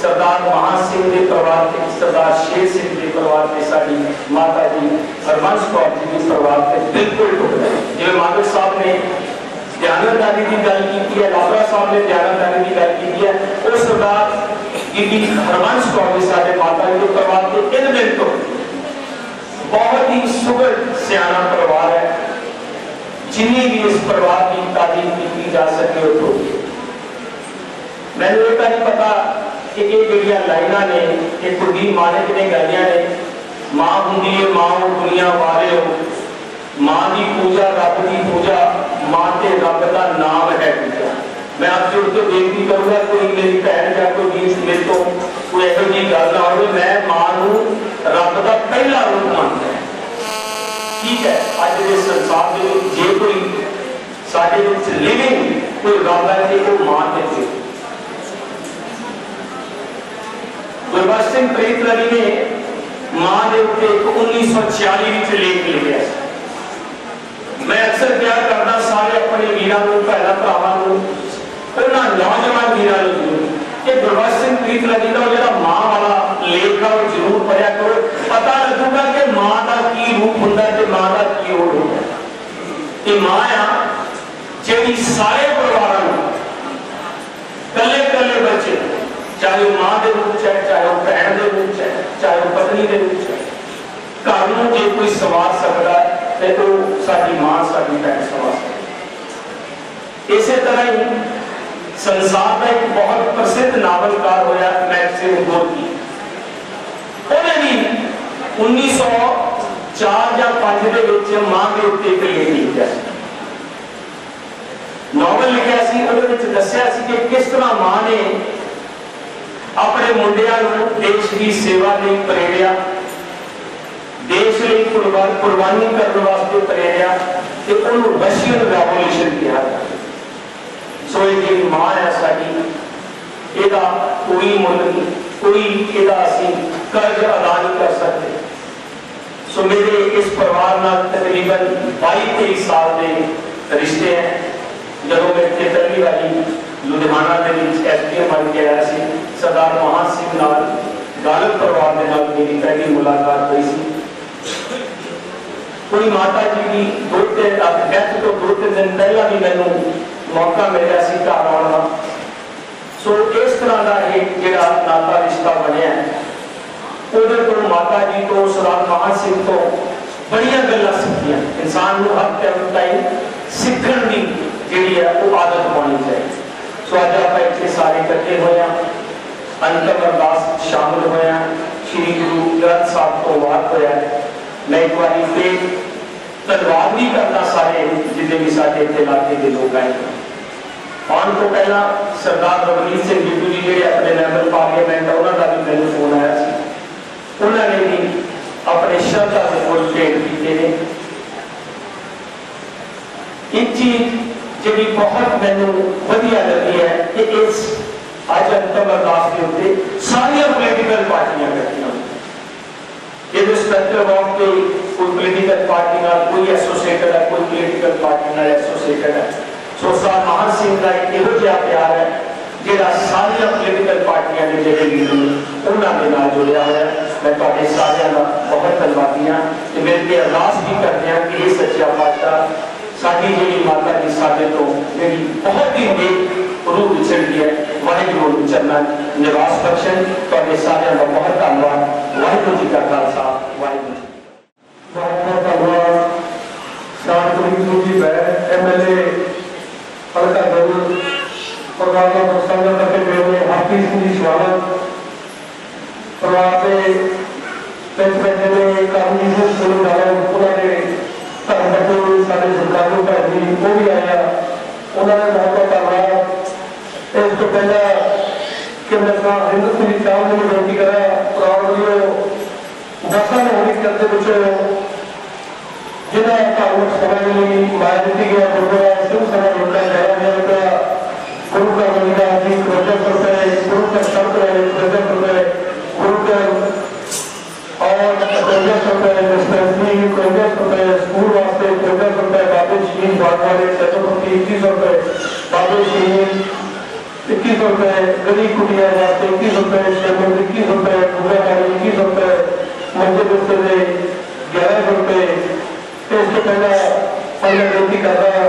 सरदार महान सिंह के परिवार के, सरदार शेर सिंह के परिवार के, साड़ी माता जी हरबंस कौर जी के परिवार के बिल्कुल टुकड़ा है। जिवें मालिक साहब ने दयानंददारी की गल की है, लाभरा साहब ने दयानंददारी की गल की है, वो सरदार बीबी हरबंस कौर जी साडे माता जी के परिवार के इन दिन तो बहुत ही सुगढ़ सियाना परिवार है। जिन्नी भी इस परिवार की तारीफ की जा सके उतो मैंने ये नहीं पता कि ये जड़ियां लाइना ने ये कुलदीप मालिक ने गाइया ने, मां होंगी है मां दुनिया वाले हो, मां की पूजा रब की पूजा, मां ते रब का नाम है पूजा। मैं आपसे उसको बेनती करूंगा कोई मेरी भैन या कोई वीर मेरे तो कोई ऐसी जी गल ना हो, मैं मां नूं रब का पहला रूप मानता है। ठीक है, अज के संसार में जे कोई साडे विच लिविंग कोई रब है तो वो मां के गुरबख्श सिंह प्रीतलवी ने मां के उत्ते 1946 में लेख लिखा। मैं अक्सर क्या करना सारे अपने वीरां नूं भैणां भरावां नूं उन्हां नौजवान वीरां नूं कि गुरबख्श सिंह प्रीतलवी का जिहड़ा मां वाला लेख है वो जरूर पढ़िया करो, पता लगूगा कि मां का की रूप हुंदा है, मां का की रूप है। ये मां आ जिहड़ी सारे परिवारां नूं कल्ले कल्ले बच्चे, चाहे वो मां के रूप है, चाहे वो भैन के रूप है, चाहे वो पत्नी के रूप है, घर नूं जे कोई सवार सकता है तो साडी मां साडी भैन सवार सकती। इसे तरह ही संसार का एक बहुत प्रसिद्ध नावलकार होया मैक्सिम गोर्की, उन्हें भी 1904 या 5 के विच मां के उत्ते एक लेख लिखा, नॉवल लिखा सी। उहदे विच दस्सिया सी कि किस तरह मां ने अपने मुंडियां नूं देश की सेवा लई प्रेरिया, देश लई कुर्बानी करने वास्ते प्रेरिया ते उहनूं रशियन रेवोल्यूशन कहा। सो ये मां है साडी, इहदा कोई मुल नहीं, कोई इहदा असीं कर्ज अदा नहीं कर सकते। सो मेरे इस परिवार नाल तकरीबन 22-23 साल के रिश्ते हैं। जदों मैं इत्थे पहली वारी लुधियाना के SPM बन के आया सी, सरदार महान सिंह नाल गालिब परिवार के नाल मेरी पहली मुलाकात हुई सी। कोई माता जी की डेथ तो 2-3 दिन पहला भी मैनूं मौका मिला सी घर आउण दा। सो इस तरह का एक जिहड़ा नाता रिश्ता बनिया उहदे तो माता जी तो सरदार महान सिंह तो बड़ियां गल्लां सीखियां। इंसान नूं हर टाइम सीखण दी जिहड़ी है वो आदत पानी चाहिए। सो अज आप इत्थे सारे इकट्ठे होए हैं, अंतिम अरदास शामिल होए हैं, श्री गुरु ग्रंथ साहब तो वार होया। मैं एक बार फिर धन्यवाद भी करना सारे जितने भी साडे इत्थे इलाके के लोग आए। आने तो पहला सरदार रघुवीर सिंह बिट्टू जी जिहड़े अपने मैंबर पार्लीमेंट है उन्होंने भी मैंने फोन आया सी, उन्होंने भी अपने श्रद्धा के फुल भेंट किए हैं। एक चीज जी बहुत मैनू वधिया लगी है कि इस ਅੱਜ ਅੰਤਮ ਅਰਦਾਸ ਦੇ ਉੱਤੇ ਸਾਰੀਆਂ ਪੋਲੀਟੀਕਲ ਪਾਰਟੀਆਂ ਇਕੱਠੀਆਂ irrespective of the कोई पॉलिटिकल पार्टी नाल कोई एसोसिएटेड है, कोई पॉलिटिकल पार्टी नाल एसोसिएटेड है। सो सार महान सिंह का एक इहो जिहा प्यार है जिहड़ा सारियां पॉलिटिकल पार्टियां दे ਜਿਹੜੇ ਲੀਡਰ ਉਹਨਾਂ ਦੇ ਨਾਲ ਜੁੜਿਆ ਹੋਇਆ है। मैं ਤੁਹਾਡੇ ਸਾਰਿਆਂ ਦਾ बहुत ਧੰਨਵਾਦੀ ਹਾਂ ਤੇ ਮਿਲ ਕੇ ਅਰਦਾਸ ਵੀ ਕਰਦੇ ਹਾਂ ਕਿ ਇਹ ਸੱਚਾ ਪਾਤਸ਼ਾਹ ਸਾਡੀ ਜਿਹੜੀ ਮਾਤਾ ਜੀ ਸਾਡੇ ਤੋਂ ਜਿਹੜੀ ਬਹੁਤ ਹੀ ਨੇਕ रूह विचर गया वाहिगुरू विचरना निवास बख्शन ਤੁਹਾਡੇ ਸਾਰਿਆਂ ਦਾ बहुत ਧੰਨਵਾਦ। वाहिगुरू जी का खालसा वाहिगुरू जी बहुत धन्यवाद। शांतपुरी जी बैठ एमएलए हल्का जरूर परिवार का प्रसंग करके बेटे हरप्रीत सिंह जी स्वागत परिवार के पिंड बैठे ने काफी स्कूल डाला उन्होंने धर्म बच्चे साढ़े सरकार भैन जी वो भी आया उन्होंने बहुत धन्यवाद। इस तो पहला कि मैं हिंदू सिंह साहब ने बेनती करा परिवार दसा होली करते कुछ जिन्हें धार्मिक सभा माया दी गया गुरुद्वारा सिंह सभा लोटा 11,000 रुपया गुरु का मंदिर जी 50 रुपये गुरु का शब्द 50 रुपये गुरु का और 50 रुपये डिस्पेंसरी 50 रुपये स्कूल वास्ते 50 रुपये बाबू शहीद बागवाड़े छत्रपति 21 रुपये बाबू शहीद 21 रुपये गरीब कुटिया वास्ते 21 रुपये शेमन 21 रुपये पूरा 21 रुपये मंदिर बस्ते 11 रुपये। इसके पहले मैं बेनती कर रहा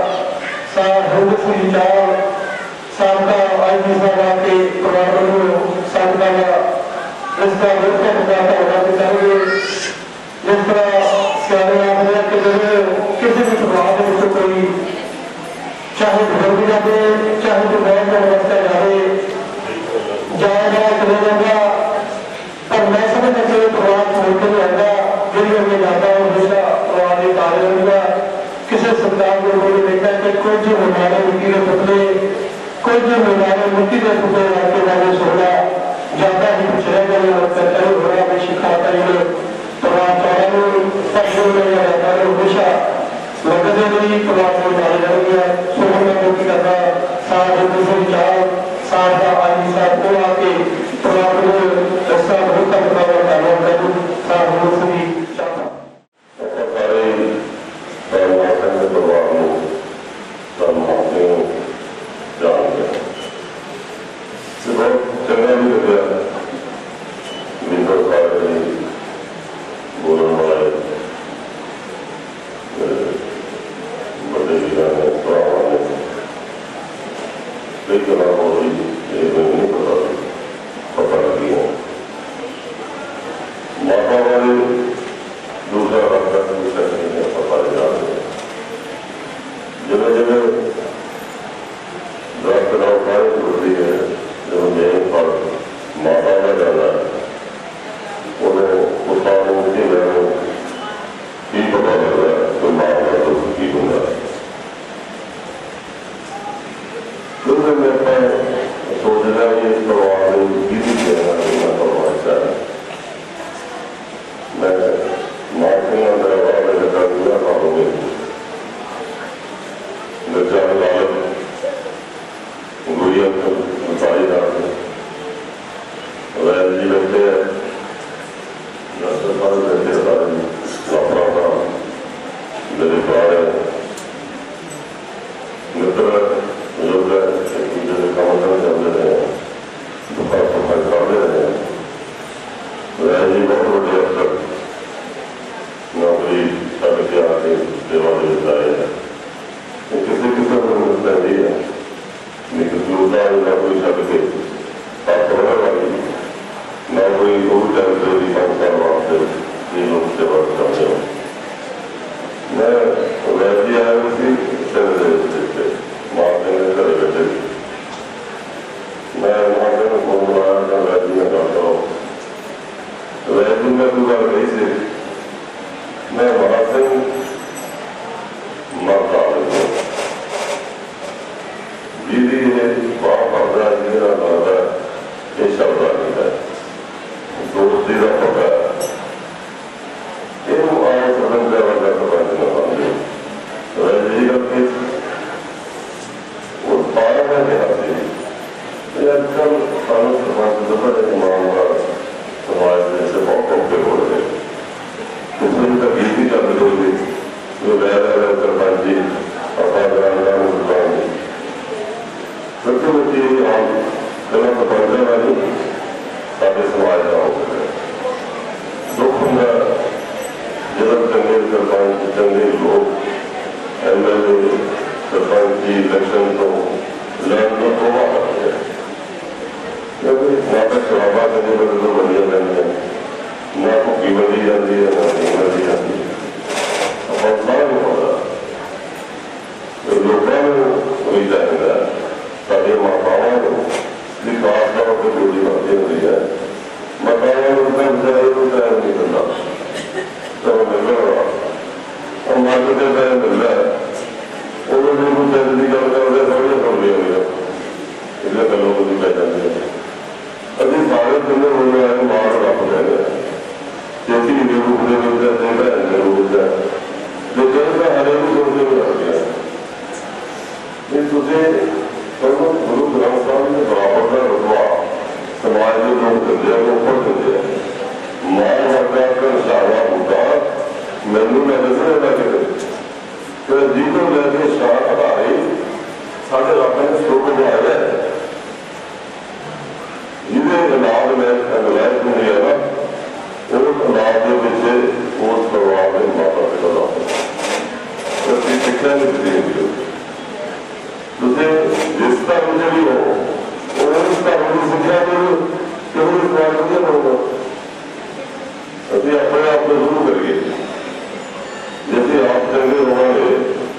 साहब हिंदू सिंह चावल साहब का आई जी साहब के परिवार साहब का इसका वेलकम करता होना चाहिए। जिस तरह सियारे आदमी के जरिए किसी भी परिवार में कोई चाहे बुजुर्ग जाए चाहे जो बैठ कर व्यवस्था जाए जाएगा चले जाएगा पर मैं समझता कि परिवार छोड़कर नहीं आएगा जिन्हें मैं जाता हूँ हमेशा परिवार के कार्य होगा किसी सरकार को कोई देखा कि कोई जो हमारे मिट्टी के पुतले कोई जो हमारे मिट्टी के पुतले रखे जाने सोना ज्यादा ही पिछड़े गए करते हो रहा है सिखाता है परिवार चौड़ा सब में रहता है हमेशा लगते नहीं परिवार को जाने जाएंगे सुबह में बेनती करना साथ दूसरे चार साथ का आई साथ को आके परिवार को ऐसा बहुत का बताया करूँ साथ दूसरी चाहता जी ਲੈ रहे सरपंच जी अपना ग्रामीण सरपंच जी सच्ची मुच्ची आम गलत सरपंचों वाली साढ़े समाज का हो गया दुख होंगे जब चंगे सरपंच चंगे लोग MLA सरपंच की इलेक्शन तो लैंड तो तोबा करते हैं क्योंकि ना तो शराबा करने वाले तो बढ़िया रहते हैं ना भुखी बनी जाती है ना नहीं बनी जाती है अब सारा होगा लोगों को वही जाएगा साढ़े माताओं को खास तौर पर गोली बातें हुई है माताओं को उतना बेचारे को टाइम नहीं करना तो मिल रहा और माता के टाइम मिल रहा है उन्होंने कुछ जल्दी गल कर रहे थोड़े सुन लिया हुआ इसलिए गलों को नहीं पै जाती है अभी सारे दिन हो रहे हैं मार रख रहे हैं जैसी रूप ने मिलता है भैन रूप है लेकिन मैं हरे भी सोचने में रख गया ये तुझे गुरु ग्रंथ साहब ने बराबर का रुतबा समाज के लोग दिंदे हैं ऊपर दिंदे हैं मां वर्गा का इशारा होता मैनू लगता है कि जिन्हों लैके शाह अधारे साढ़े रब ने सुख बनाया है जिन्हें इलाज में अंग्रेज नहीं है ना उस इलाज के पीछे उस परिवार में माता पिता का शिक्षा नहीं दी तुझे जिस धर्म से भी हो उस धर्म की शिक्षा क्यों नहीं होगा अभी अपने आप को शुरू करिए जैसे आप चंगे होंगे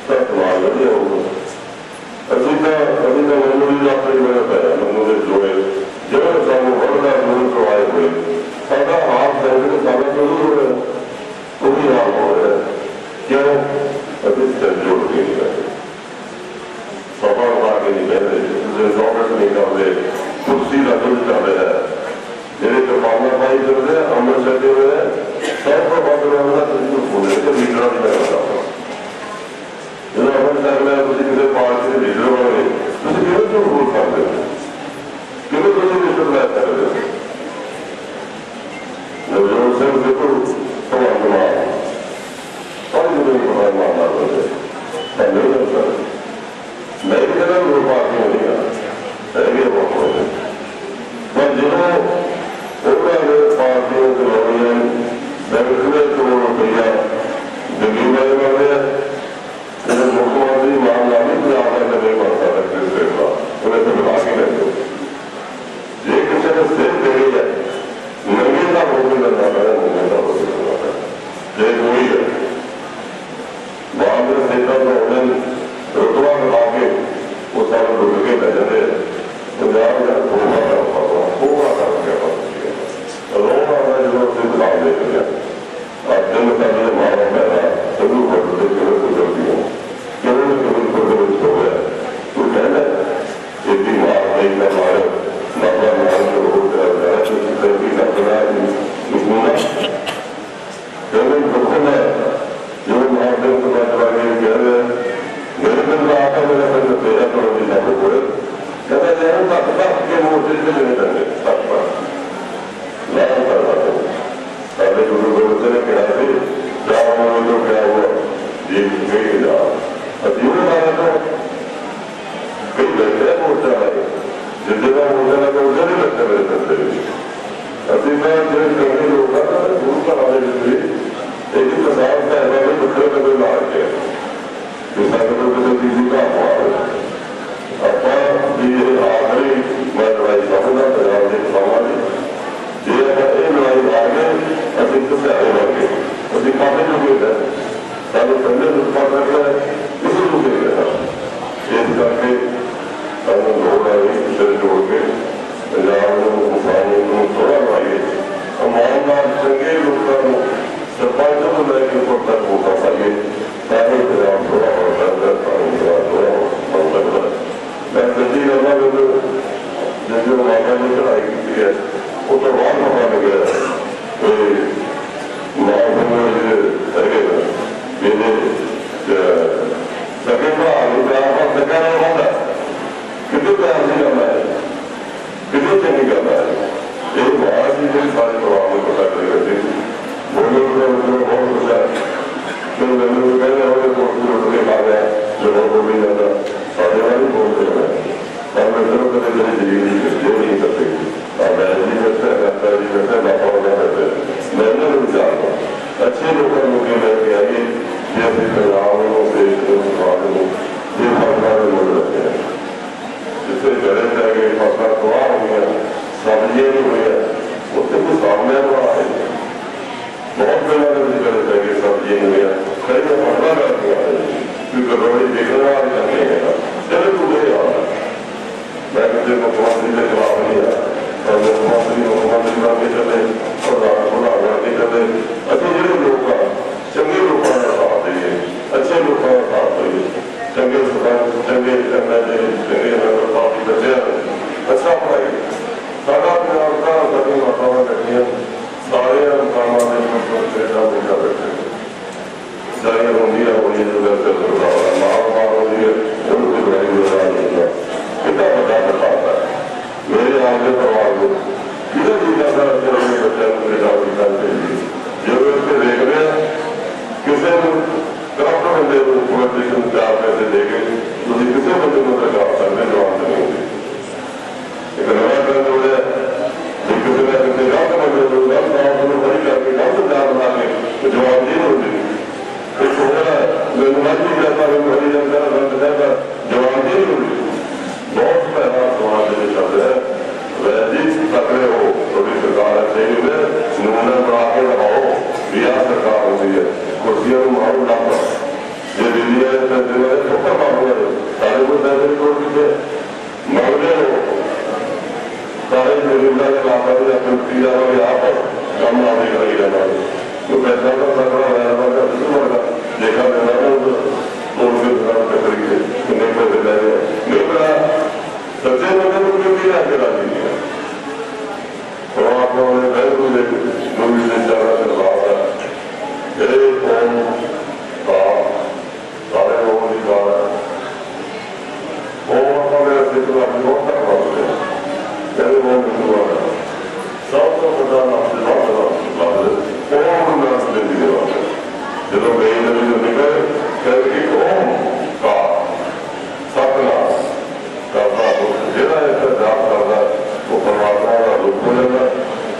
तब समाज बढ़िया होगा अभी तो मनु भी अपनी मेहनत है मनु के जोड़े जो सामू बढ़ता गुरु करवाए हुए सादा हाथ चंगे सादा शुरू हो रहे वो भी हाल हो रहे क्यों अभी से जोड़ के नहीं रहे सफा उठा के नहीं बह रहे रॉबर्ट नहीं कर रहे कुर्सी का जुल कर रहे हैं मेरे कृपाना भाई कर रहे अमर चले हुए हैं सब को बात करना बोले तो लीडर भी मैं बताऊँ जो अमर साहब में किसी पार्टी के लीडर बन गए तो क्यों क्यों भूल कर रहे हो क्यों विश्वविद्यालय कर रहे हो नवजोत सिंह बिल्कुल सवाल कुमार और मुझे मामला बोले नहीं कर मैं भी कहना वो पार्टी नहीं है बहुत पर जिन्होंने पार्टियों के लोगों बैठने करोड़ रुपया दिल्ली में बन गया मुख्यमंत्री मामला भी आगे नहीं बढ़ता उन्हें तो मिला के रखो ये किसी ने सिर दे है नंगे का भोग करना पड़ा नंगे का भोग करना पड़ा ये कोई है वहां में नेता तो उन्हें रुतबा मिला के वो सारे डुब के ले जाते पंजाब का थोड़ा रोना जो दिखा दे आज दिन का मारा पैदा सभी बढ़ते गुजरती हूँ केवल हो गया तो कहना एक मार नहीं कर मारे माता मार जो होता है केवल दुख में जो मारते कह रहे मेरे दिन का आकर मेरे दिन तेरा करो भी ना हो कहते हैं तक के मोर्चे से लेने देंगे तक पर लाभ कर पाते सारे गुरु गोविंद ने कहा थे जाओ तो क्या हुआ ये गई जाओ अजीब मारा तो कई बैठे मोर्चा लगे जिस जगह मोर्चा लगा उधर ही लगता मेरे धंधे अभी मैं जो करने लोग गुरु का नॉलेज हुई एक ही प्रसाद का ऐसा भी बच्चों का कोई लाभ है किसी का अपना ये आखिरी मैं लड़ाई समझना पंजाब के किसानों की जे ये लड़ाई हार गए असं तो सियारे बन गए असं काफी चुके हैं सारे पहले उत्पाद करके किसी चुके हैं इस करके सानू लोग आई सिर जोड़ के पंजाब को किसानों को थोड़ा लाइए ईमानदार चंगे लोगों को सरपंच को लेकर ऊपर तक पहुंचा सके ताकि पंजाब थोड़ा और मैं सच्ची करना जो माता ने चढ़ाई की है वो तो बहुत पता लगे मेरे सके सका नहीं होता कितने प्यार से करना है कितने चंगी करना है एक महाराज जी मेरे सारे परिवार में पता कर करते बोले बहुत कुछ है कई पढ़ना करती है गड़बड़ी देखने वाली करनी है चलो तू ये आ मैं किसी मुख्यमंत्री के खिलाफ नहीं है और मुख्यमंत्री बन के चले प्रधान बन के चले असं जो लोग चंगे लोगों का साथ देइए अच्छे लोगों का साथ देइए चंगे सरपंच चंगे MLA चंगे नगर पार्टी बच्चे अच्छा पढ़ाई सारा पंजाब का सारी मातावां बैठियां सारे कामां दे मतलब बेटा बेटा बैठे सारी होंदियां होई जो गल मां होंदी है उनकी लड़ाई लड़ा नहीं है कितना बड़ा दिखाता है मेरे आगे परिवार को किधर चीज़ा का बच्चे को बेटा बेटा चाहिए जो इसके देख रहे हैं किसी करप्ट बंदे को पॉलिटिशियन 4 पैसे दे के तुम किसी बंदे को सरकार करने जवाब नहीं होगी एक नया ट्रेंड हो गया किसी ने किसी गलत बंदे को गलत काम को बड़ी करके गलत जान बना के जवाब नहीं होगी एक हो रहा है मैं कहता हूँ बड़ी जनता का जवाब नहीं होगी बहुत पहला समाज में चल रहा है वैदिक तकड़े हो थोड़ी सरकार चाहिए में नमूना बना के लगाओ बिया सरकार होती है कुर्सियों में माहौल डालता ये दिल्ली है छोटा मामला है सारे को पैसे छोड़ दीजिए मामले हो सारे निर्मला के लाभ क्रिया वाले यहाँ पर कम ना भी करी रहना तो पैसा का सकड़ा रहना देखा रहना उनके करी कितने पैसे ले रहे नहीं पड़ा सच्चे लोगों को भी आगे राजी है और आप लोगों ने बैंक को मूवी से ज्यादा करवा सारे लोगों की बात वो मेरा क्षेत्र अपनी बहुत तक बात है मेरे वो बिंदु सब तो बड़ा आपसे बात मेरा जिंदगी के बात है जो गई नदी जो निकले कहते कि ओम का सपना करना जेड़ा ऐसा जाप करना वो परमात्मा का रूप हो जाना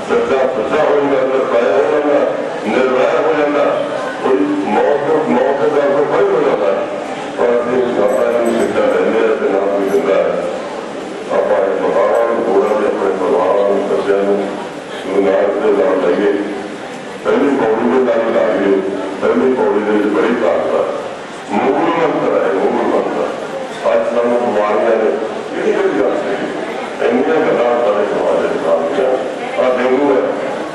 सच्चा सच्चा हो जाता पाया हो जाना निर्भय हो जाना कोई मौत का कोई हो जाता और अपनी शिक्षा रहने से नाम भी जिंदा है अपने परिवार को बोला अपने परिवार बच्चों से लाभ लाइए पहली पौड़ी में लाभ लाइए पहली पौड़ी में बड़ी बात है मूल मंत्र है मूल मंत्र आज सामने बीमारियां ने इन्निया गल्लां सारे समाज के सामने और डेंगू है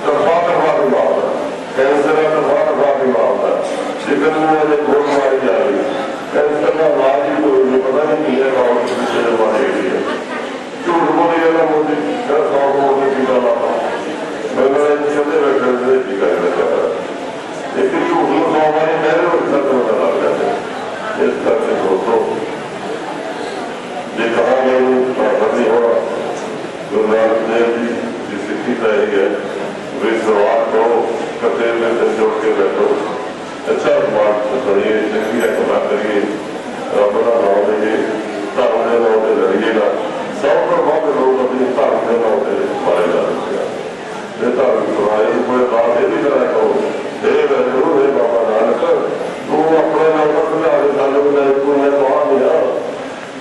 तरफा मामला कैंसर है तरफा मामला चिकन में बहुत बीमारी जा रही कैंसर का इलाज ही कोई नहीं पता नहीं है गाँव के पीछे हमारे एरिया झूठ बोली जाना मोदी 100 मोदी टीका लाता मैंने चलते बैठे टीका लगा एक झूठ में 100 हमारे पहले और खत्म होने लग जाते इस तरह से दोस्तों ये कहा नहीं हो गुरु नानक देव जी की सिद्धि रही है वे शुरुआत करो कते में दिन जोड़ के बैठो अच्छा समाज करिए चंगी रखना करिए अपना नाम देइए धर्म के नाम से लड़िएगा सब तो बहुत लोग अपनी धर्म के नाम से मारे जा सकते हैं धर्म सुनाए कोई बात ये भी करा करो हे गुरु हे बाबा नानक तू अपने नाम पर सुना सालों में तू मैं कहा दिया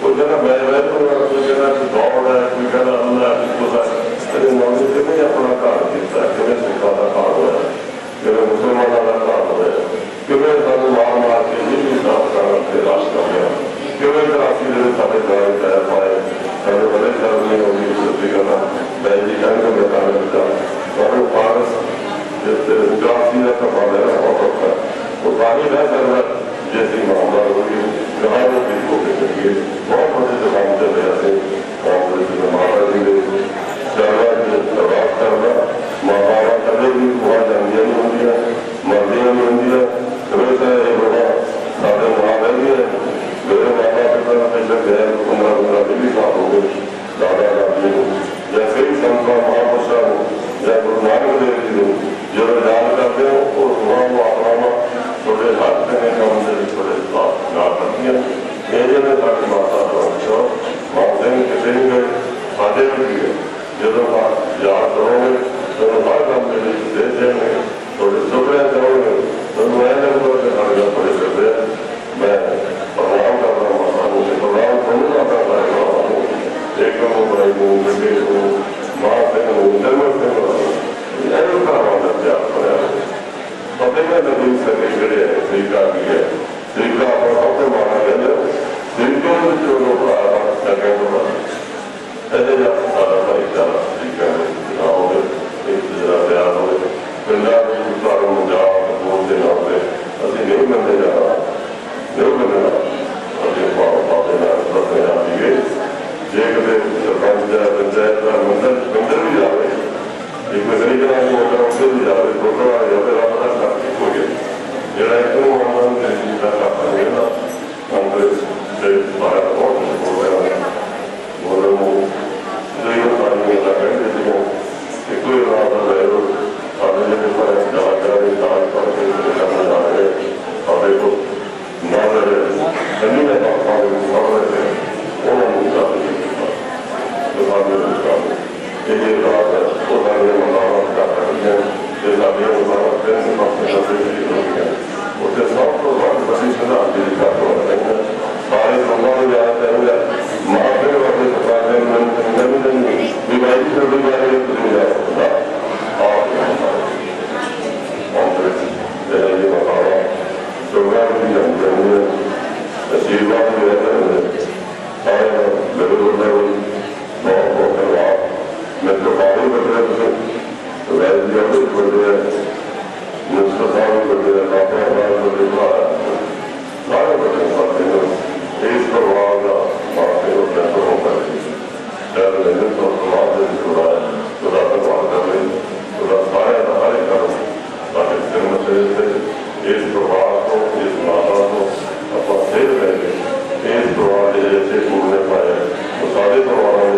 वो कहना मैं तो कहना दौड़ है कोई कहना अल्लाह तेरे मौजूद से नहीं अपना घर किया कि सिखा का घर होया कि मुसलमानों का घर होया कि सू मार मार के भी साफ कर राश कर गया कि कराची के सारे घर तय पाए सारे बड़े शहर में होगी सब्जी करना बैजी कहने को बता और पारस कराची का सफा लेना बहुत औखा वो पानी न करना जैसी मामला होगी जहाँ वो बिल्कुल के करिए बहुत बड़े जवाब चल रहे थे कांग्रेस माता जी ने बात करना माँ बाबा कभी भी वहाँ जानिया नहीं होंगी मर्दियाँ नहीं होंगी हमेशा ये बड़ा साढ़े वहाँ रह गए मेरे माता पिता पहले गए 15-20 साल हो गए दादा दादी को जैसे ही संत महापुरुषा हो या गुरु नानक देव जी हो जो याद करते हो और वहाँ वो अपना थोड़े हाथ देने का उनसे थोड़े याद करती हैं मेरे में साढ़े माता माँ सिंह किसी भी गए साढ़े भी गए जो याद करोगे तो हर काम के लिए दे देंगे थोड़े सुखड़े करोगे तो मैं बड़े करते हैं मैं प्रणाम कर रहा हूँ माता मुझे प्रणाम करूँगा करता हूँ एक भाई हूँ बेटे हूँ माँ सिंह हूँ निर्मल सिंह हूँ ऐसा हमारा प्यार बनाया पते में नदी सके ਜਿਹੜੇ ਤਰੀਕਾ ਕੀ ਹੈ ਤਰੀਕਾ ਆਪਾਂ ਸਭ ਤੋਂ ਮਾਣਾ ਕਹਿੰਦੇ ਤਰੀਕੇ ਵਿੱਚ ਉਹ ਪੜਾ ਸਕੇ ਤਾਂ ਇਹਦੇ ਦਾ ਸਾਰਾ ਭਾਈਚਾਰਾ ਤਰੀਕਾ ਨਾ ਹੋਵੇ ਇੱਕ ਜਿਹੜਾ ਪਿਆਰ ਹੋਵੇ ਪਿੰਡਾਂ ਵਿੱਚ ਸਾਰਾ ਮੁੰਡਾ ਬੋਲ ਦੇ ਨਾਲ ਅਸੀਂ ਨਹੀਂ ਮੰਨਦੇ ਜਾਣਾ ਨਹੀਂ ਮੰਨਣਾ ਅਸੀਂ ਬਾਬੇ ਨਾਲ ਰੱਖਿਆ ਸੀਗੇ ਜੇ ਕਦੇ ਸਰਪੰਚ ਦਾ ਪੰਚਾਇਤ ਦਾ ਮੰਦਰ ਵੀ ਜਾਵੇ एक नगरी का उसे भी जाए फोटो आ जाए आप हो गया जरा एक ना कांग्रेस से भारत बहुत हो गया बोलो सारी एक कोई रात रहे साढ़े जगह पर कलाकारी ताज पर करना जा रहे साढ़े को ना रहे कहीं में रहे उन्होंने ये रात है तो सारे मुलाकात कर रही है ये सारे मुलाकात करने का उससे सब तो बहुत बड़ी शताब्दी का तो है सारे लोगों ने याद करेंगे महादेव वाले सरकार ने नवी बीमारी से भी जा रही है तो जा सकता और ये बताओ प्रोग्राम भी जानते हैं आशीर्वाद भी रहते हैं सारे लेवल बहुत बहुत धन्यवाद मैं तो काफी बदले तो वैसे भी बदले मुस्तफा भी बदले काफी बदले सारे बदले पाते हैं एक परिवार का पाते हो पैसों को करते शायद मैंने तो समाज से जुड़ा है थोड़ा परिवार कर रही थोड़ा सारे हमारे करो ताकि जन्म से इस परिवार को इस माता को अपना सेव रहेंगे इस परिवार जैसे पूर्ण पाए तो सारे परिवारों